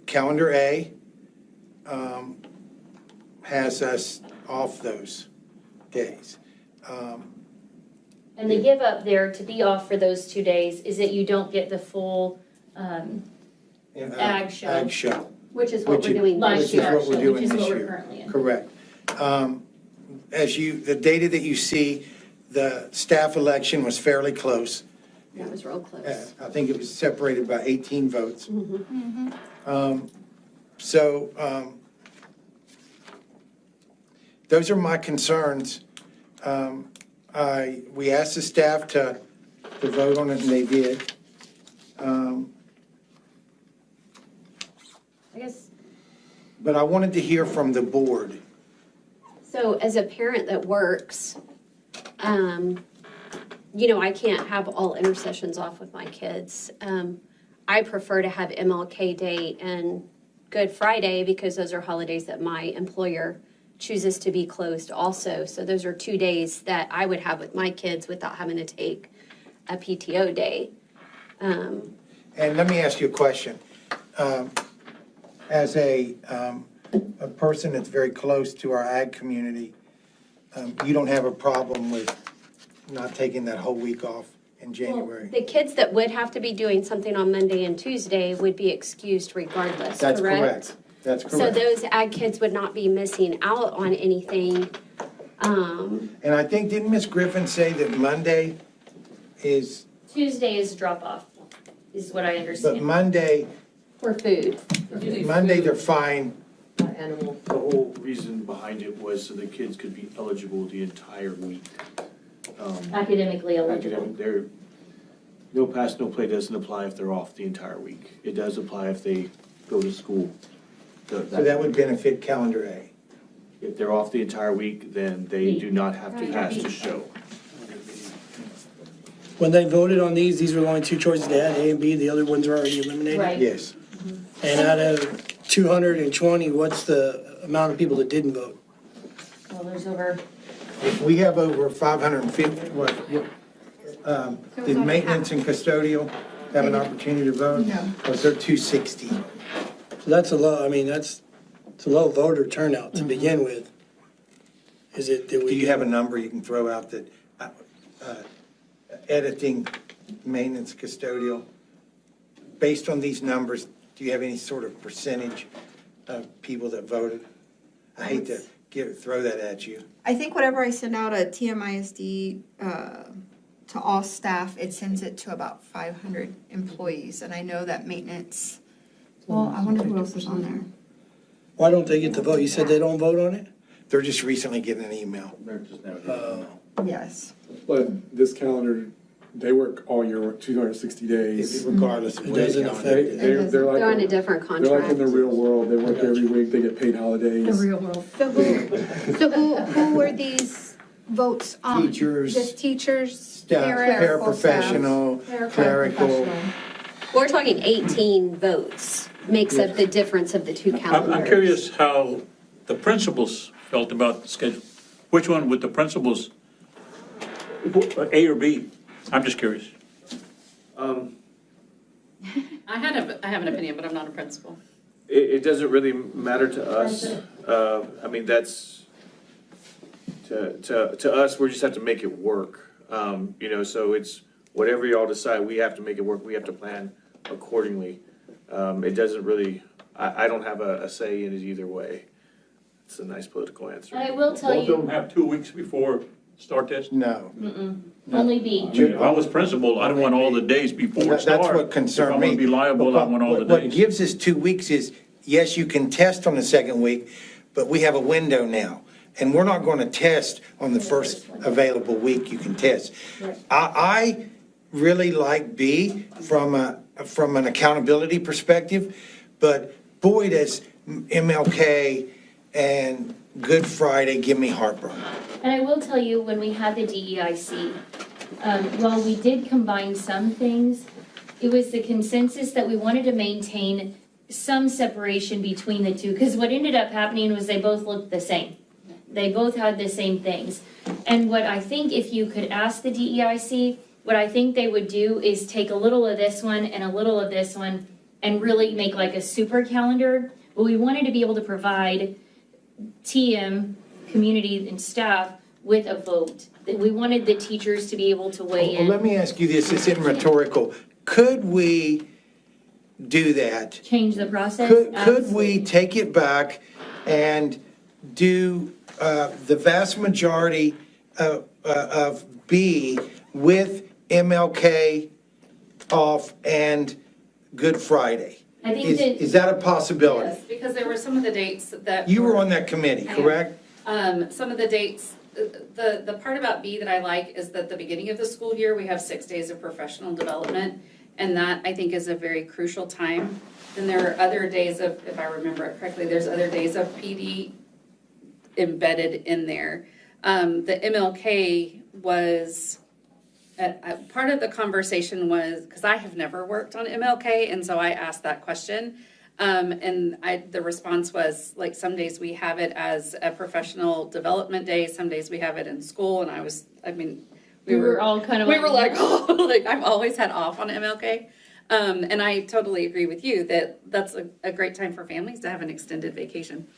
Calendar A has us off those days. And the give up there to be off for those 2 days is that you don't get the full ag show. Ag show. Which is what we're doing Which is what we're doing Which is this what we're year. currently in. Correct. The data that you see, the staff election was fairly close That was real close. I think it was separated by 18 votes. Mhm. Those are my concerns. We asked the staff to vote on it, and they did. I guess, But I wanted to hear from the board. so as a parent that works, I can't have all intercessions off with my kids. I prefer to have MLK Day and Good Friday because those are holidays that my employer chooses to be closed also. So those are 2 days that I would have with my kids without having to take a PTO day. And let me ask you a question. As a person that's very close to our ag community, you don't have a problem with not taking that whole week off in January? The kids that would have to be doing something on Monday and Tuesday would be excused regardless, That's correct? correct. That's So correct. those ag kids would not be missing out on anything. And I think, didn't Ms. Griffin say that Monday is, Tuesday is drop off, is what I but understand. Monday, For food. Monday they're fine. Animal. The whole reason behind it was so the kids could be eligible the entire week. Academically eligible. No pass, no play doesn't apply if they're off the entire week. It does apply if they go to school. So that would benefit calendar A. If they're off the entire week, then they do not have to pass to show. When they voted on these were the only two choices they had, A and B, the other ones are already eliminated? Right. Yes. And out of 220, what's the amount of people that didn't vote? Well, there's over, We have over 550, did maintenance and custodial have an opportunity to vote? No. Was there 260? So that's a low, it's a low voter turnout to begin with. Is it, Do you have a number you can throw out that, editing, maintenance, custodial, based on these numbers, do you have any sort of percentage of people that voted? I hate to throw that at you. I think whatever I send out at TMISD to all staff, it sends it to about 500 employees. And I know that maintenance, well, I wonder who else is on there. Why don't they get to vote? You said they don't vote on it? They're just recently getting an email. Yes. But this calendar, they work all year, 260 days. Regardless of It where doesn't they count. affect it. They're like, They're on a different they're like in contract. the real world. They work every week. They get paid holidays. real world. So who were these votes on? Teachers. Just teachers, Staff, clerical staff. paraprofessional, clerical. We're talking 18 votes makes up the difference of the two calendars. I'm curious how the principals felt about the schedule. Which one with the principals, A or B? I'm just curious. I have an opinion, but I'm not a principal. It doesn't really matter to us. That's, to us, we just have to make it work. So it's whatever y'all decide, we have to make it work. We have to plan accordingly. It doesn't really, I don't have a say in it either way. It's a nice political answer. And I will tell Both of them you, have 2 weeks before start test? No. only B. If I was principal, I don't want all the days before start. That's what concerned If me. I'm gonna be liable, I want all the What days. gives us 2 weeks is, yes, you can test on the second week, but we have a window now. And we're not going to test on the first available week you can test. I really like B from an accountability perspective, but boy, does MLK and Good Friday give me heartburn. And I will tell you, when we had the DEIC, while we did combine some things, it was the consensus that we wanted to maintain some separation between the two, because what ended up happening was they both looked the same. They both had the same things. And what I think, if you could ask the DEIC, what I think they would do is take a little of this one and a little of this one and really make like a super calendar. But we wanted to be able to provide TM, community and staff, with a vote. That we wanted the teachers to be able to weigh Well, in. let me ask you this, it's in rhetorical. Could we do that? Change the process? Could we take it back and do the vast majority of B with MLK off and Good Friday. I think Is that a possibility? Yes, because there were some of the dates that. You were on that committee, I am. correct? Some of the dates, the part about B that I like is that the beginning of the school year, we have 6 days of professional development. And that, I think, is a very crucial time. Then there are other days of, if I remember it correctly, there's other days of PD embedded in there. The MLK was, part of the conversation was, because I have never worked on MLK, and so I asked that question. The response was, like, some days we have it as a professional development day, some days we have it in school, and we were all kind of we were like, oh, like, I've always had off on MLK. And I totally agree with you that that's a great time for families to have an extended vacation.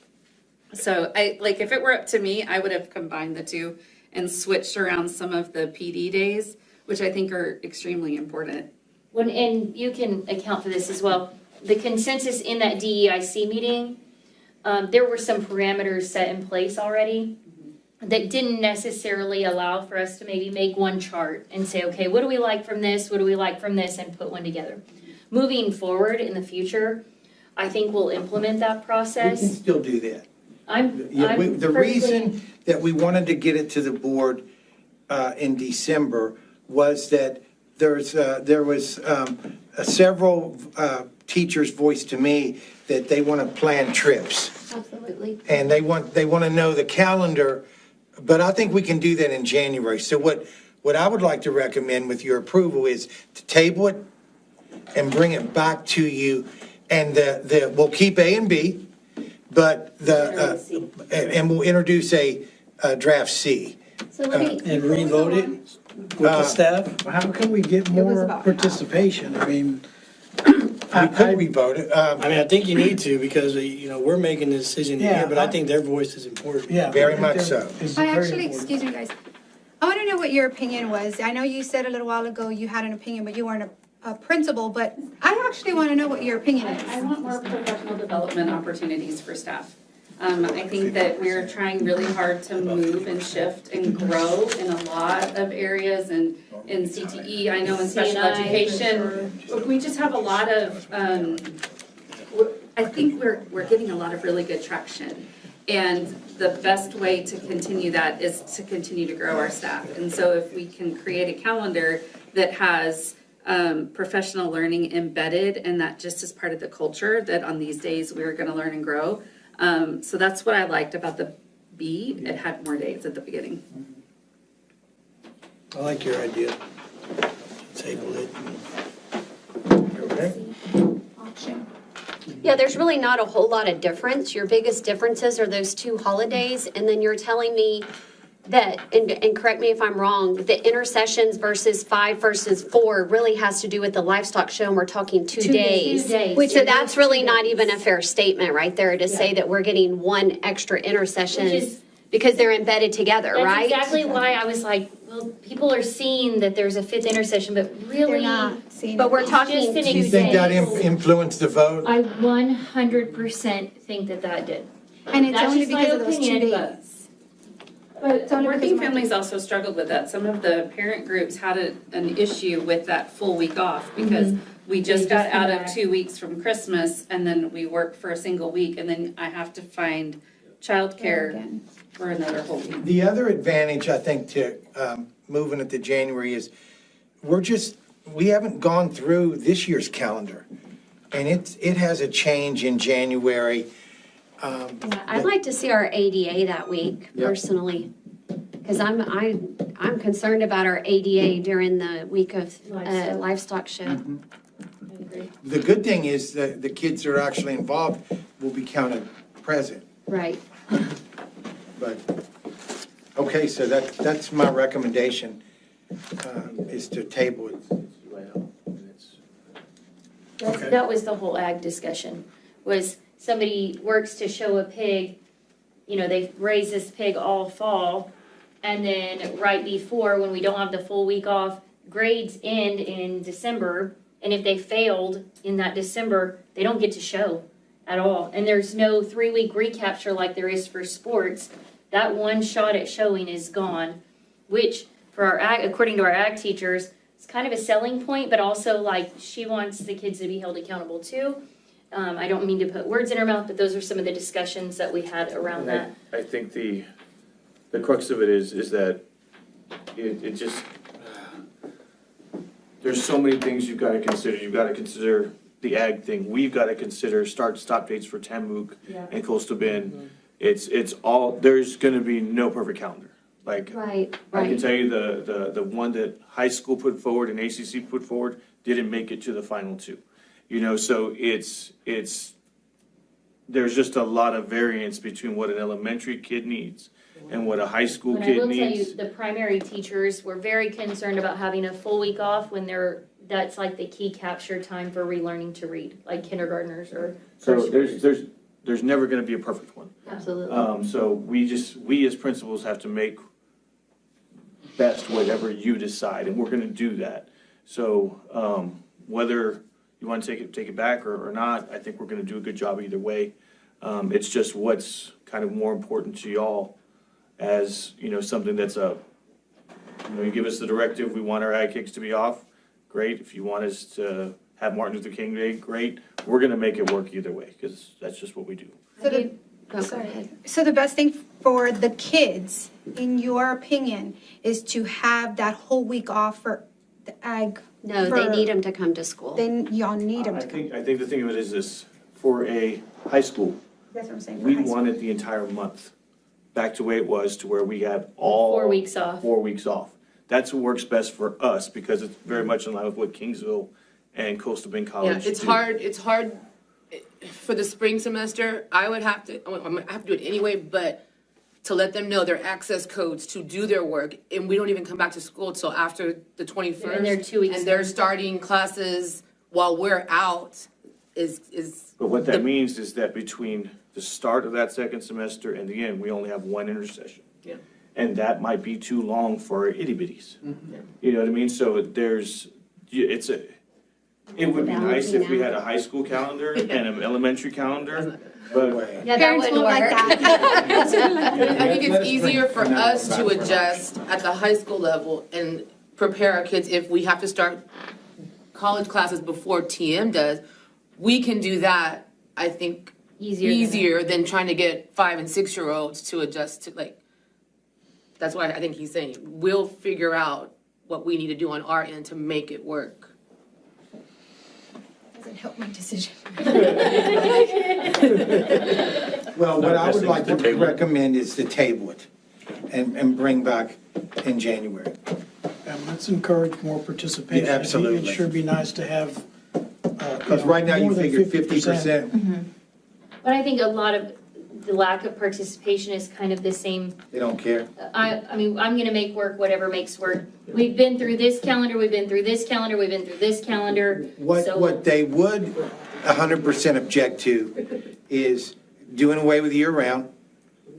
So if it were up to me, I would have combined the two and switched around some of the PD days, which I think are extremely important. And you can account for this as well. The consensus in that DEIC meeting, there were some parameters set in place already that didn't necessarily allow for us to maybe make one chart and say, okay, what do we like from this? What do we like from this? And put one together. Moving forward in the future, I think we'll implement that We process. can still do that. The perfectly- reason that we wanted to get it to the board in December was that there was several teachers voiced to me that they want to plan trips. Absolutely. And they want to know the calendar, but I think we can do that in January. So what I would like to recommend with your approval is to table it and bring it back to you. And we'll keep A and B, but and we'll introduce a draft C. So let me. And revote it with the staff? How can we get more participation? I mean, We could revote it. I think you need to, because, we're making the decision Yeah, here, but I think their voice is important. yeah. Very much so. I actually, excuse me, guys. I want to know what your opinion was. I know you said a little while ago you had an opinion, but you weren't a principal, but I actually want to know what your opinion is. I want more professional development opportunities for staff. I think that we're trying really hard to move and shift and grow in a lot of areas, and in CTE, I know in special CNI, education. We just have a lot of, I think we're getting a lot of really good traction. And the best way to continue that is to continue to grow our staff. And so if we can create a calendar that has professional learning embedded, and that just is part of the culture, that on these days we're gonna learn and grow. So that's what I liked about the B, it had more days at the beginning. I like your idea. Table it. Okay. Yeah, there's really not a whole lot of difference. Your biggest differences are those two holidays, and then you're telling me that, and correct me if I'm wrong, the intercessions versus 5 versus 4 really has to do with the livestock show, and we're talking 2 days. 2 days. Which, so that's really not even a fair statement right there to say that we're getting one extra intercession Which is- because they're embedded together, That's right? exactly why I was like, well, people are seeing that there's a 5th intercession, but really. They're not seeing But it. we're talking Just an Do you think that example. influenced the vote? I 100% think that did. And it's That's only just my because of those 2 opinion, but- days. But only working because my- families also struggled with that. Some of the parent groups had an issue with that full week off, because we just They got just out come of back. 2 weeks from Christmas, and then we work for a single week, and then I have to find childcare for another whole week. The other advantage, I think, to moving it to January is we haven't gone through this year's calendar. And it has a change in January. Yeah, I'd like to see our ADA that week Yep. personally, because I'm concerned about our ADA during the week of livestock show. The good thing is that the kids that are actually involved will be counted present. Right. But, okay, so that's my recommendation, is to table it. That was the whole ag discussion, was somebody works to show a pig, they raise this pig all fall, and then right before, when we don't have the full week off, grades end in December, and if they failed in that December, they don't get to show at all. And there's no 3-week recapture like there is for sports. That one shot at showing is gone, which for our ag, according to our ag teachers, it's kind of a selling point, but also like she wants the kids to be held accountable too. I don't mean to put words in her mouth, but those are some of the discussions that we had around that. I think the crux of it is that it just, there's so many things you've got to consider. You've got to consider the ag thing. We've got to consider stop dates for Tamuk and Coastal Bend. It's all, there's going to be no perfect calendar. Like, Right, I can right. tell you the one that high school put forward and ACC put forward didn't make it to the final two. You know, so it's there's just a lot of variance between what an elementary kid needs and what a high school But I kid will tell you, needs. the primary teachers were very concerned about having a full week off when that's like the key capture time for relearning to read, like kindergartners or So first graders. there's never gonna be a perfect one. Absolutely. So we as principals have to make best whatever you decide, and we're gonna do that. So, whether you wanna take it back or not, I think we're gonna do a good job either way. It's just what's kind of more important to y'all as, you know, something that's you give us the directive, we want our ag kicks to be off, great. If you want us to have Martin Luther King Day, great. We're gonna make it work either way, because that's just what we do. So So the best thing for the kids, in your opinion, is to have that whole week off for the ag? No, they need them to come to school. Then y'all need them I to come. think the thing of it is this, for a high school, That's what I'm saying. for we high school. wanted the entire month back to the way it was, to where we have all 4 weeks off. 4 weeks off. That's what works best for us, because it's very much in line with what Kingsville and Coastal Bend Yeah, College do. it's hard for the spring semester. I have to do it anyway, but to let them know their access codes to do their work, and we don't even come back to school till after the 21st. And they're 2 weeks And they're in. starting classes while we're out is. But what that means is that between the start of that second semester and the end, we only have one intersession. Yeah. And that might be too long for itty bitties. You know what I mean? So it would be nice if we had a high school calendar and an elementary calendar, but. Yeah, that Parents wouldn't won't like work. that. I think it's easier for us to adjust at the high school level and prepare our kids if we have to start college classes before TM does. We can do that, I think, easier than trying to get 5 and 6-year-olds to adjust to, like, that's why I think he's saying, we'll figure out what we need to do on our end to make it work. Doesn't help my decision. Well, what I would like to recommend is to table it and bring back in January. Let's encourage more participation. Yeah, absolutely. It'd sure be nice to have. Because right now you more than figure 50%, But I think a lot of the lack of participation is kind of the same. they don't care. I mean, I'm gonna make work whatever makes work. We've been through this calendar, we've been through this calendar, we've been through this calendar. So- What they would 100% object to is doing away with year-round.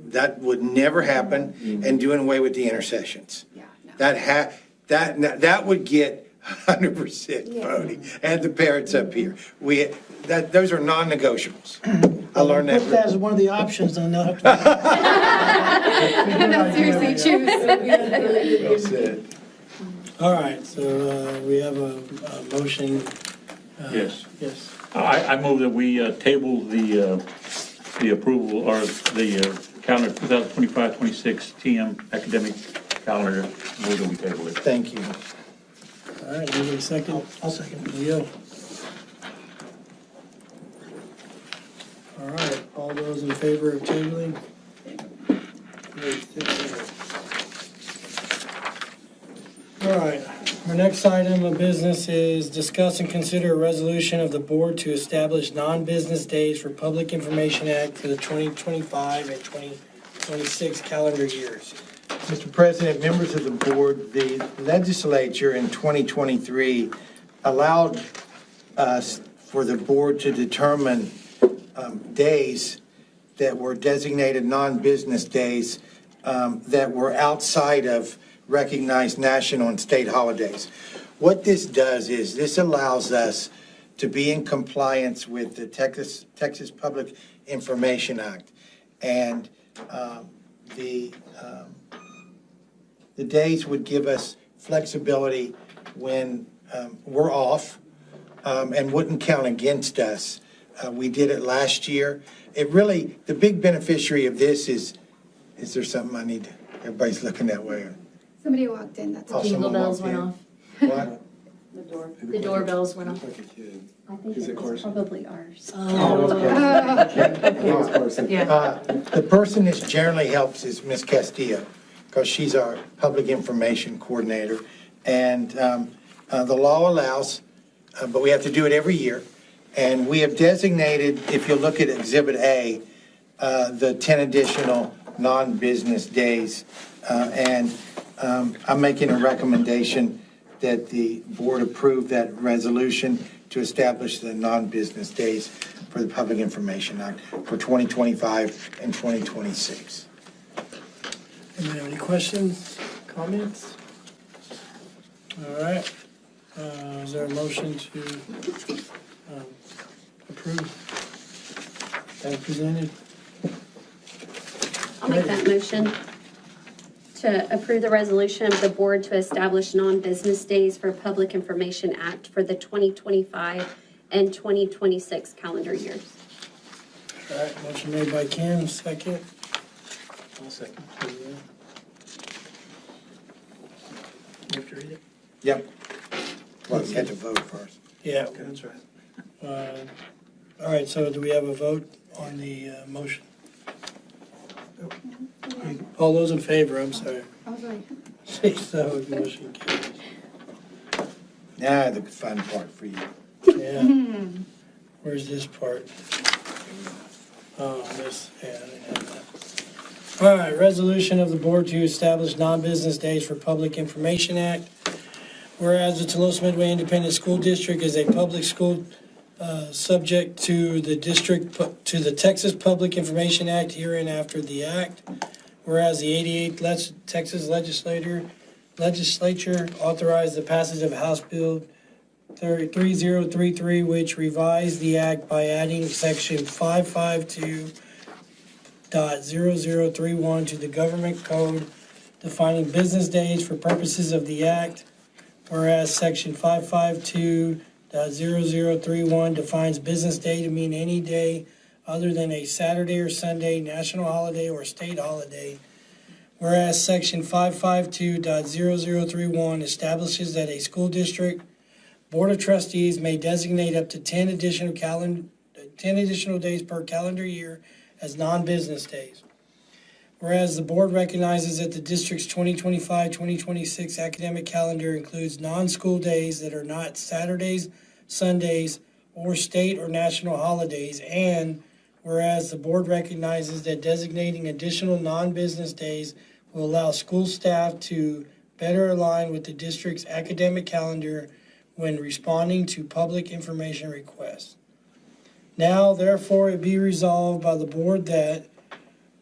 That would never happen, and doing away with the intercessions. That would get 100% voting, and the parents up here. Those are non-negotiables. I learned that. Put that as one of the options, then they'll have to. No, seriously, choose. All right, so we have a motion. Yes. Yes. I move that we table the approval or the calendar 2025-26 TM academic calendar. Move that we table it. Thank you. All right, you need a second? I'll second. Leo. All right, all those in favor of tabling? All right, our next item of business is discuss and consider a resolution of the board to establish non-business days for Public Information Act for the 2025 and 2026 calendar years. Mr. President, members of the board, the legislature in 2023 allowed us for the board to determine days that were designated non-business days that were outside of recognized national and state holidays. What this does is this allows us to be in compliance with the Texas Public Information Act. And the days would give us flexibility when we're off and wouldn't count against us. We did it last year. It really, the big beneficiary of this is there something I need to, everybody's looking that way. Somebody walked in, that's all. Jingle bells went off. What? The doorbells went off. Like a kid. I think Is it it was Carson? probably ours. The person that generally helps is Miss Castillo, because she's our public information coordinator. And the law allows, but we have to do it every year. And we have designated, if you look at Exhibit A, the 10 additional non-business days. And I'm making a recommendation that the board approve that resolution to establish the non-business days for the Public Information Act for 2025 and 2026. Anybody have any questions, comments? All right. Is there a motion to approve as presented? I'll make that motion to approve the resolution of the board to establish non-business days for Public Information Act for the 2025 and 2026 calendar years. All right, motion made by Kim, second. I'll second. You have to read it? Yep. Well, you had to vote first. Yeah. Okay, that's right. All right, so do we have a vote on the motion? All those in favor, I'm sorry. I was like, 6-0, motion carries. Now, the fun part for you. Yeah. Where's this part? Oh, this, yeah, I didn't have that. All right, resolution of the board to establish non-business days for Public Information Act. Whereas the Toulouse Midway Independent School District is a public school subject to the Texas Public Information Act hereinafter the act. Whereas the 88th Texas legislature authorized the passage of House Bill 3033, which revised the act by adding section 552.0031 to the government code defining business days for purposes of the act. Whereas section 552.0031 defines business day to mean any day other than a Saturday or Sunday, national holiday, or state holiday. Whereas section 552.0031 establishes that a school district board of trustees may designate up to 10 additional days per calendar year as non-business days. Whereas the board recognizes that the district's 2025-2026 academic calendar includes non-school days that are not Saturdays, Sundays, or state or national holidays, and whereas the board recognizes that designating additional non-business days will allow school staff to better align with the district's academic calendar when responding to public information requests. Now, therefore, it be resolved by the board that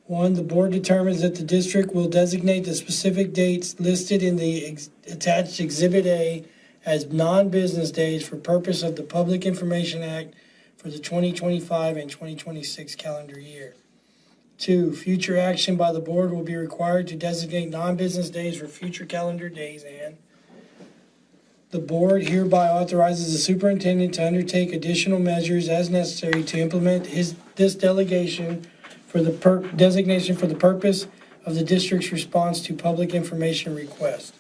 1, the board determines that the district will designate the specific dates listed in the attached Exhibit A as non-business days for purpose of the Public Information Act for the 2025 and 2026 calendar year. 2, future action by the board will be required to designate non-business days for future calendar days, and the board hereby authorizes the superintendent to undertake additional measures as necessary to implement this delegation for the designation for the purpose of the district's response to public information requests.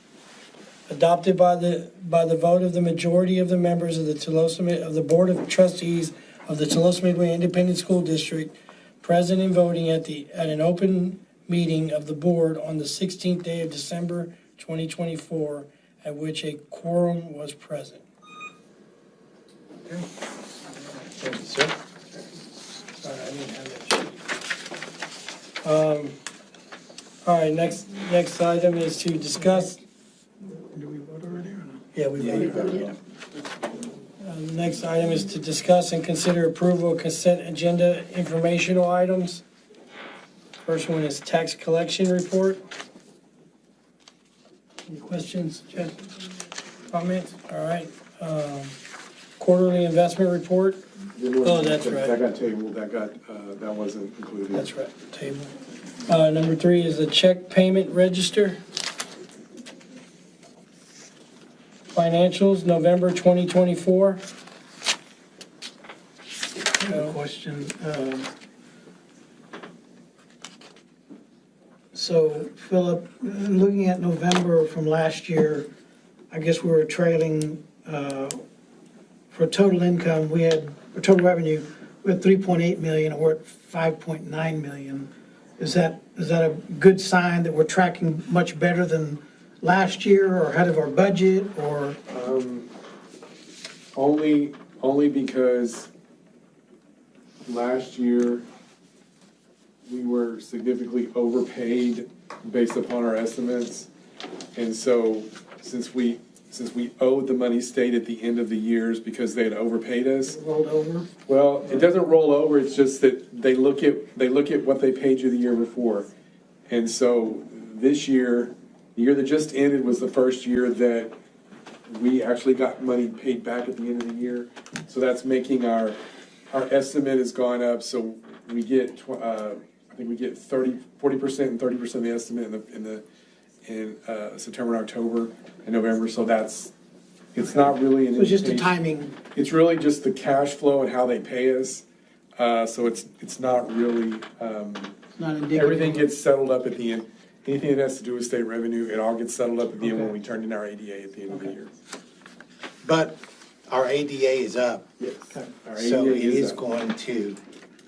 Adopted by the vote of the majority of the members of the Board of Trustees of the Toulouse Midway Independent School District, present and voting at an open meeting of the board on the 16th day of December 2024, at which a quorum was present. Thank you, sir. Sorry, I didn't have that sheet. All right, next item is to discuss. Do we vote already or no? Yeah, we voted. The next item is to discuss and consider approval of consent agenda informational items. First one is tax collection report. Any questions, Jeff? Comments? All right. Quarterly investment report. Oh, that's right. That got tabled, that wasn't included. That's right, table. Number 3 is the check payment register. financials, November 2024. I have a question. So, Philip, looking at November from last year, I guess we were trailing, for total income, for total revenue, we had 3.8 million, and we're at 5.9 million. Is that a good sign that we're tracking much better than last year, or ahead of our budget, or? Only because last year, we were significantly overpaid based upon our estimates. And so, since we owed the money state at the end of the years because they had overpaid us. Rolled over? Well, it doesn't roll over, it's just that they look at what they paid you the year before. And so this year, the year that just ended was the first year that we actually got money paid back at the end of the year. So that's making our estimate has gone up, so we get, I think we get 40% and 30% of the estimate in September and October and November, so it's not really an So it's just the indication. timing? It's really just the cash flow and how they pay us, so it's not really, Not indicative. everything gets settled up at the end. Anything that has to do with state revenue, it all gets settled up at the end when we turn in our ADA at the end of the year. But our ADA is up. Yes. Our So ADA it is up. going to,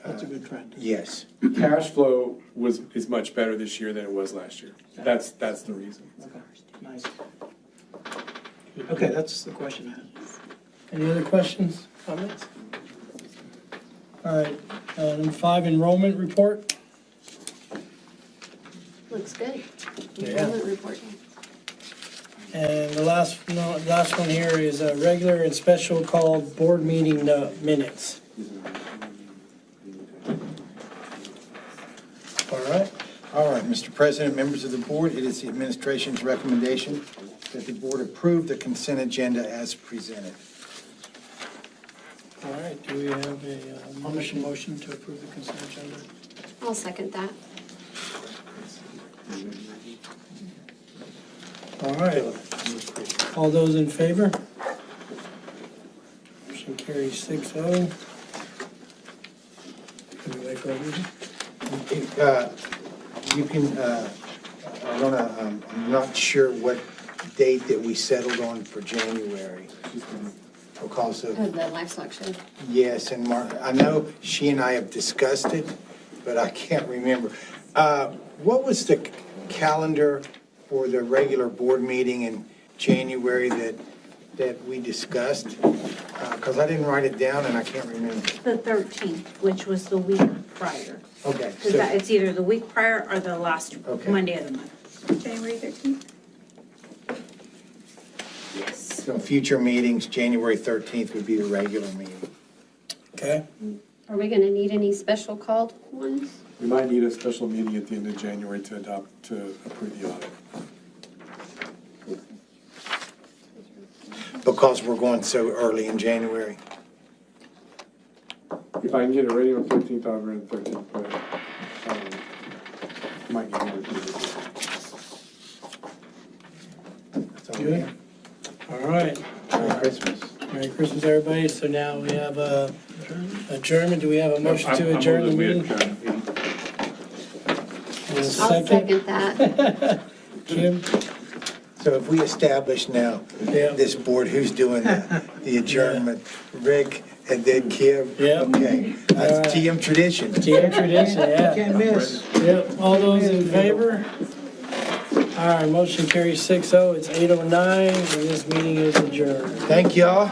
That's a good trend. yes. Cash flow is much better this year than it was last year. That's the reason. Okay, nice. Okay, that's the question I had. Any other questions, comments? All right, number 5, enrollment report. Looks good. Yeah. Enrollment report. And the last one here is a regular and special called board meeting minutes. All right. All right, Mr. President, members of the board, it is the administration's recommendation that the board approve the consent agenda as presented. All right, do we have a I'll make a motion to approve the consent agenda. I'll second that. All right. All those in favor? Motion carries 6-0. Can we wait for a meeting? You can, I'm not sure what date that we settled on for January. Because of, Oh, the livestock show. yes, and I know she and I have discussed it, but I can't remember. What was the calendar for the regular board meeting in January that we discussed? Because I didn't write it down and I can't remember. The 13th, which was the week prior. Okay. Because it's either the week prior or the last Okay. Monday of the month. January 13th? Yes. So future meetings, January 13th would be the regular meeting. Okay. Are we gonna need any special called ones? We might need a special meeting at the end of January to approve the audit. Because we're going so early in January. If I can get it ready on 13th, I'll run 13th, but, might need more people. That's all we Good. have. All right. Merry Christmas. Merry Christmas, everybody. So now we have a adjournment. Do we have a motion to I'm adjourn the moving we meeting? adjourn. And a I'll second? second that. Kim? So if we establish now, Yeah. this board, who's doing the adjournment? Rick and then Kim? Yep. Okay, that's TM tradition. TM tradition, yeah. Can't miss. Yep, all those in favor? All right, motion carries 6-0. It's 8:09, and this meeting is adjourned. Thank y'all.